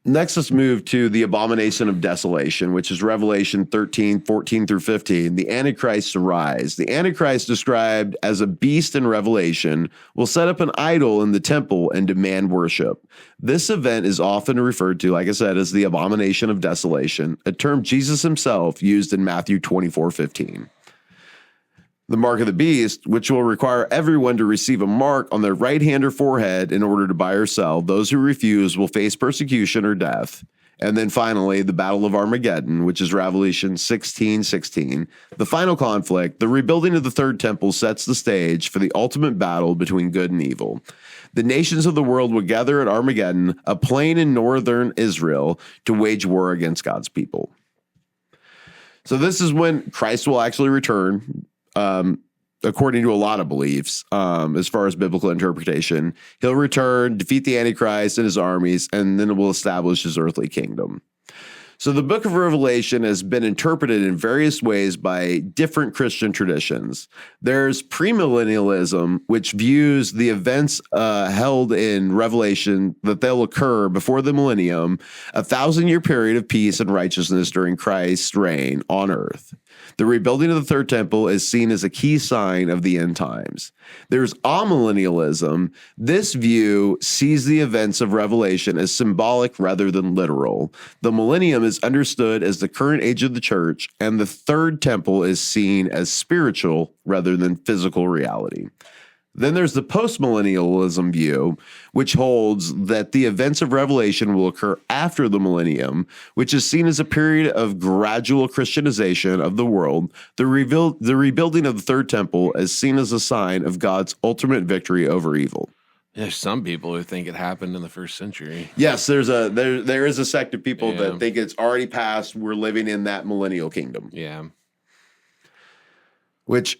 next, let's move to the abomination of desolation, which is Revelation 13, 14 through 15. The Antichrist's rise. The Antichrist, described as a beast in Revelation, will set up an idol in the temple and demand worship. This event is often referred to, like I said, as the abomination of desolation, a term Jesus himself used in Matthew 24:15. The mark of the beast, which will require everyone to receive a mark on their right hand or forehead in order to buy or sell. Those who refuse will face persecution or death. And then finally, the Battle of Armageddon, which is Revelation 16:16. The final conflict, the rebuilding of the third temple, sets the stage for the ultimate battle between good and evil. The nations of the world will gather at Armageddon, a plain in northern Israel, to wage war against God's people. So this is when Christ will actually return. According to a lot of beliefs, as far as biblical interpretation, he'll return, defeat the Antichrist and his armies, and then it will establish his earthly kingdom. So the book of Revelation has been interpreted in various ways by different Christian traditions. There's premillennialism, which views the events held in Revelation that they'll occur before the millennium, a 1,000-year period of peace and righteousness during Christ's reign on earth. The rebuilding of the third temple is seen as a key sign of the end times. There's amillennialism. This view sees the events of Revelation as symbolic rather than literal. The millennium is understood as the current age of the church, and the third temple is seen as spiritual rather than physical reality. Then there's the postmillennialism view, which holds that the events of Revelation will occur after the millennium, which is seen as a period of gradual Christianization of the world. The rebuilding of the third temple is seen as a sign of God's ultimate victory over evil. There's some people who think it happened in the first century. Yes, there is a sect of people that think it's already passed. We're living in that millennial kingdom. Yeah. Which...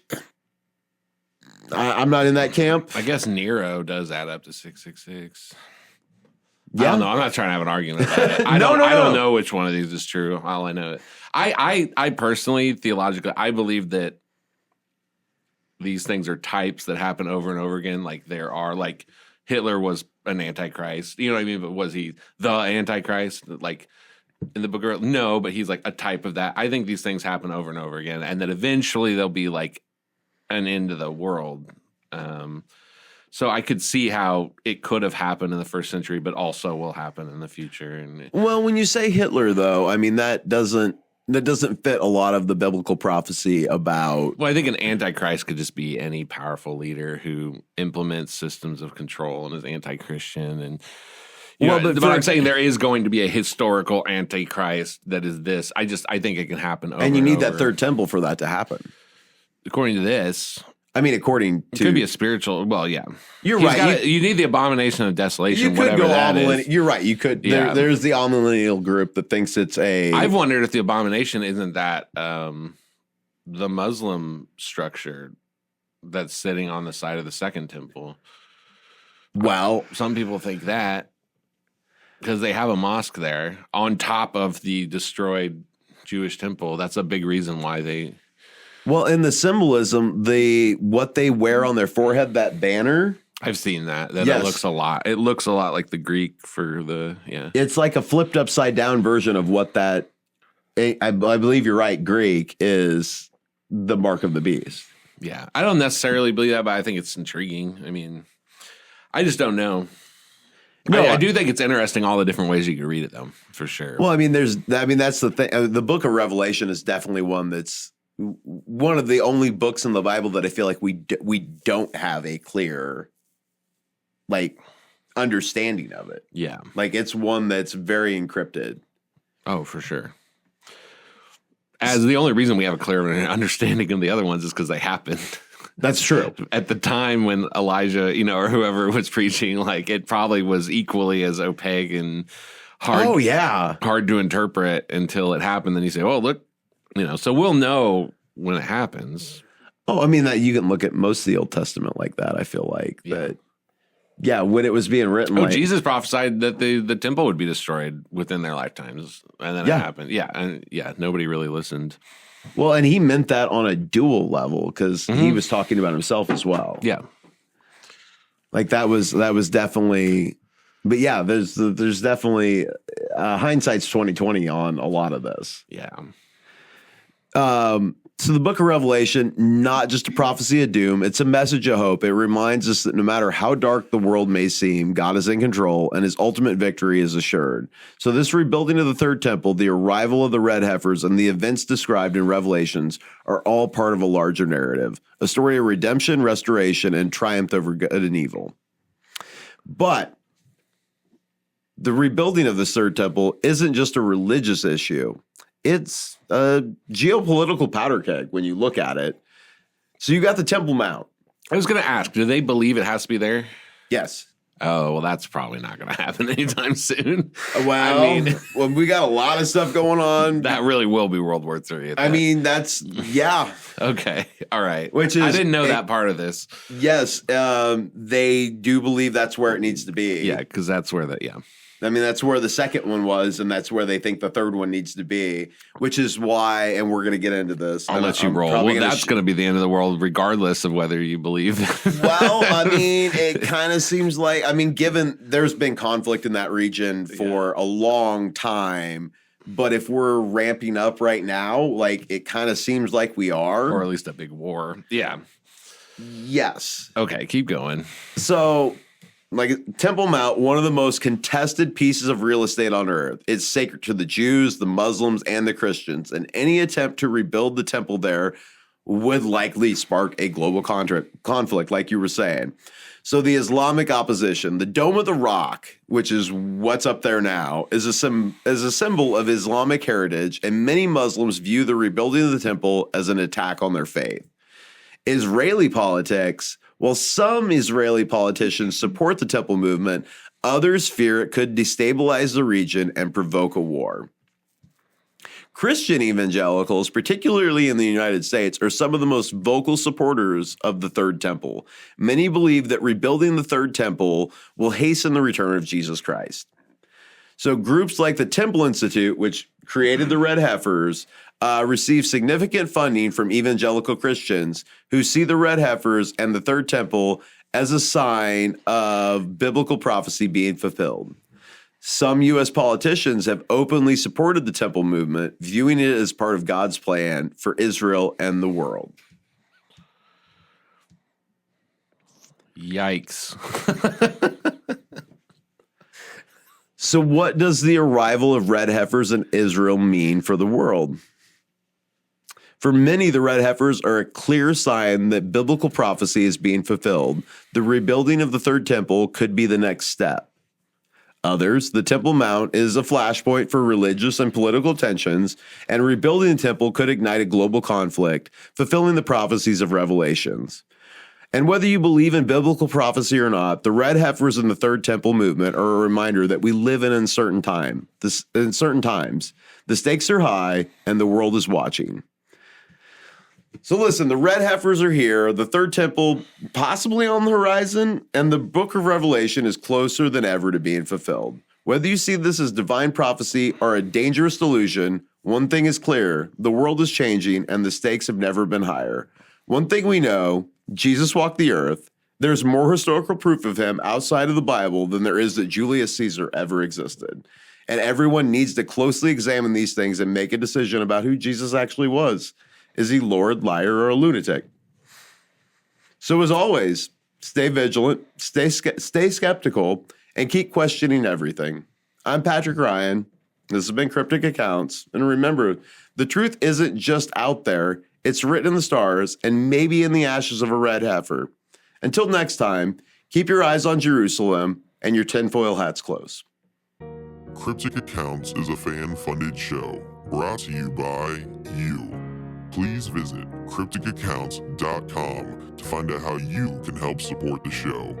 I'm not in that camp. I guess Nero does add up to 666. Yeah. I don't know. I'm not trying to have an argument about it. I don't know which one of these is true. All I know, I personally, theologically, I believe that these things are types that happen over and over again. Like there are, like Hitler was an antichrist. You know what I mean? But was he the antichrist? Like in the book of, no, but he's like a type of that. I think these things happen over and over again, and that eventually they'll be like an end of the world. So I could see how it could have happened in the first century, but also will happen in the future. And well, when you say Hitler, though, I mean that doesn't fit a lot of the biblical prophecy about. Well, I think an antichrist could just be any powerful leader who implements systems of control and is anti-Christian. And but I'm saying there is going to be a historical antichrist that is this. I think it can happen over and you need over. That third temple for that to happen. According to this, I mean, according to, it could be a spiritual. Well, yeah, you're right. You need the abomination of desolation. You could go amillennial. You're right. You could. Yeah. There's the amillennial group that thinks it's a. I've wondered if the abomination isn't that the Muslim structure that's sitting on the side of the second temple. Well, some people think that because they have a mosque there on top of the destroyed Jewish temple. That's a big reason why they. Well, in the symbolism, what they wear on their forehead, that banner. I've seen that. Yes. It looks a lot. It looks a lot like the Greek for the It's like a flipped upside down version of what that. I believe you're right. Greek is the mark of the beast. Yeah. I don't necessarily believe that, but I think it's intriguing. I mean, I just don't know. No, I do think it's interesting all the different ways you can read it, though, for sure. Well, I mean, that's the thing. The book of Revelation is definitely one that's one of the only books in the Bible that I feel like we don't have a clear, like, understanding of it. Yeah. Like, it's one that's very encrypted. Oh, for sure. As the only reason we have a clear understanding of the other ones is because they happened. That's true. At the time when Elijah, or whoever was preaching, like, it probably was equally as opaque and hard. Oh, yeah. Hard to interpret until it happened. Then you say, "Oh, look," So we'll know when it happens. Oh, I mean, that you can look at most of the Old Testament like that. I feel like that. Yeah, when it was being written. Oh, Jesus prophesied that the temple would be destroyed within their lifetimes, and then it happened. Yeah, and nobody really listened. Well, and he meant that on a dual level because he was talking about himself as well. Yeah, like that was definitely. But yeah, there's definitely hindsight's 2020 on a lot of this. Yeah. So the book of Revelation, not just a prophecy of doom, it's a message of hope. It reminds us that no matter how dark the world may seem, God is in control and his ultimate victory is assured. So this rebuilding of the third temple, the arrival of the red heifers, and the events described in Revelations are all part of a larger narrative, a story of redemption, restoration, and triumph over good and evil. But the rebuilding of the third temple isn't just a religious issue. It's a geopolitical powder keg when you look at it. So you got the Temple Mount. I was going to ask, do they believe it has to be there? Yes. Oh, well, that's probably not going to happen anytime soon. Well, I mean, well, we got a lot of stuff going on. That really will be World War III. I mean, that's, yeah. Okay. All right. Which is, I didn't know that part of this. Yes. They do believe that's where it needs to be. Yeah, because that's where I mean, that's where the second one was, and that's where they think the third one needs to be, which is why, and we're going to get into this. I'll let you roll. Well, that's going to be the end of the world, regardless of whether you believe. Well, I mean, it kind of seems like, given there's been conflict in that region for a long time, but if we're ramping up right now, like, it kind of seems like we are. Or at least a big war. Yeah. Yes. Okay, keep going. So, like, Temple Mount, one of the most contested pieces of real estate on earth. It's sacred to the Jews, the Muslims, and the Christians. And any attempt to rebuild the temple there would likely spark a global conflict, like you were saying. So the Islamic opposition, the Dome of the Rock, which is what's up there now, is a symbol of Islamic heritage, and many Muslims view the rebuilding of the temple as an attack on their faith. Israeli politics, while some Israeli politicians support the temple movement, others fear it could destabilize the region and provoke a war. Christian evangelicals, particularly in the United States, are some of the most vocal supporters of the Third Temple. Many believe that rebuilding the Third Temple will hasten the return of Jesus Christ. So groups like the Temple Institute, which created the Red Heifers, receive significant funding from evangelical Christians who see the Red Heifers and the Third Temple as a sign of biblical prophecy being fulfilled. Some U.S. politicians have openly supported the temple movement, viewing it as part of God's plan for Israel and the world. Yikes. So what does the arrival of red heifers in Israel mean for the world? For many, the red heifers are a clear sign that biblical prophecy is being fulfilled. The rebuilding of the third temple could be the next step. Others, the Temple Mount is a flashpoint for religious and political tensions, and rebuilding the temple could ignite a global conflict, fulfilling the prophecies of Revelations. And whether you believe in biblical prophecy or not, the red heifers in the Third Temple movement are a reminder that we live in uncertain times. The stakes are high, and the world is watching. So listen, the red heifers are here, the Third Temple possibly on the horizon, and the book of Revelation is closer than ever to being fulfilled. Whether you see this as divine prophecy or a dangerous delusion, one thing is clear: the world is changing and the stakes have never been higher. One thing we know: Jesus walked the earth. There's more historical proof of him outside of the Bible than there is that Julius Caesar ever existed. And everyone needs to closely examine these things and make a decision about who Jesus actually was. Is he Lord, liar, or a lunatic? So as always, stay vigilant, stay skeptical, and keep questioning everything. I'm Patrick Ryan. This has been Cryptic Accounts. And remember, the truth isn't just out there. It's written in the stars and maybe in the ashes of a red heifer. Until next time, keep your eyes on Jerusalem and your tinfoil hats close. Cryptic Accounts is a fan-funded show brought to you by you. Please visit crypticaccounts.com to find out how you can help support the show.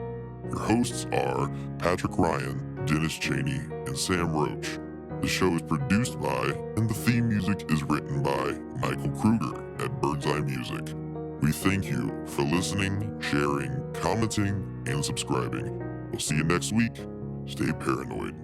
Your hosts are Patrick Ryan, Dennis Cheney, and Sam Roach. The show is produced by, and the theme music is written by, Michael Kruger at Birdseye Music. We thank you for listening, sharing, commenting, and subscribing. We'll see you next week. Stay paranoid.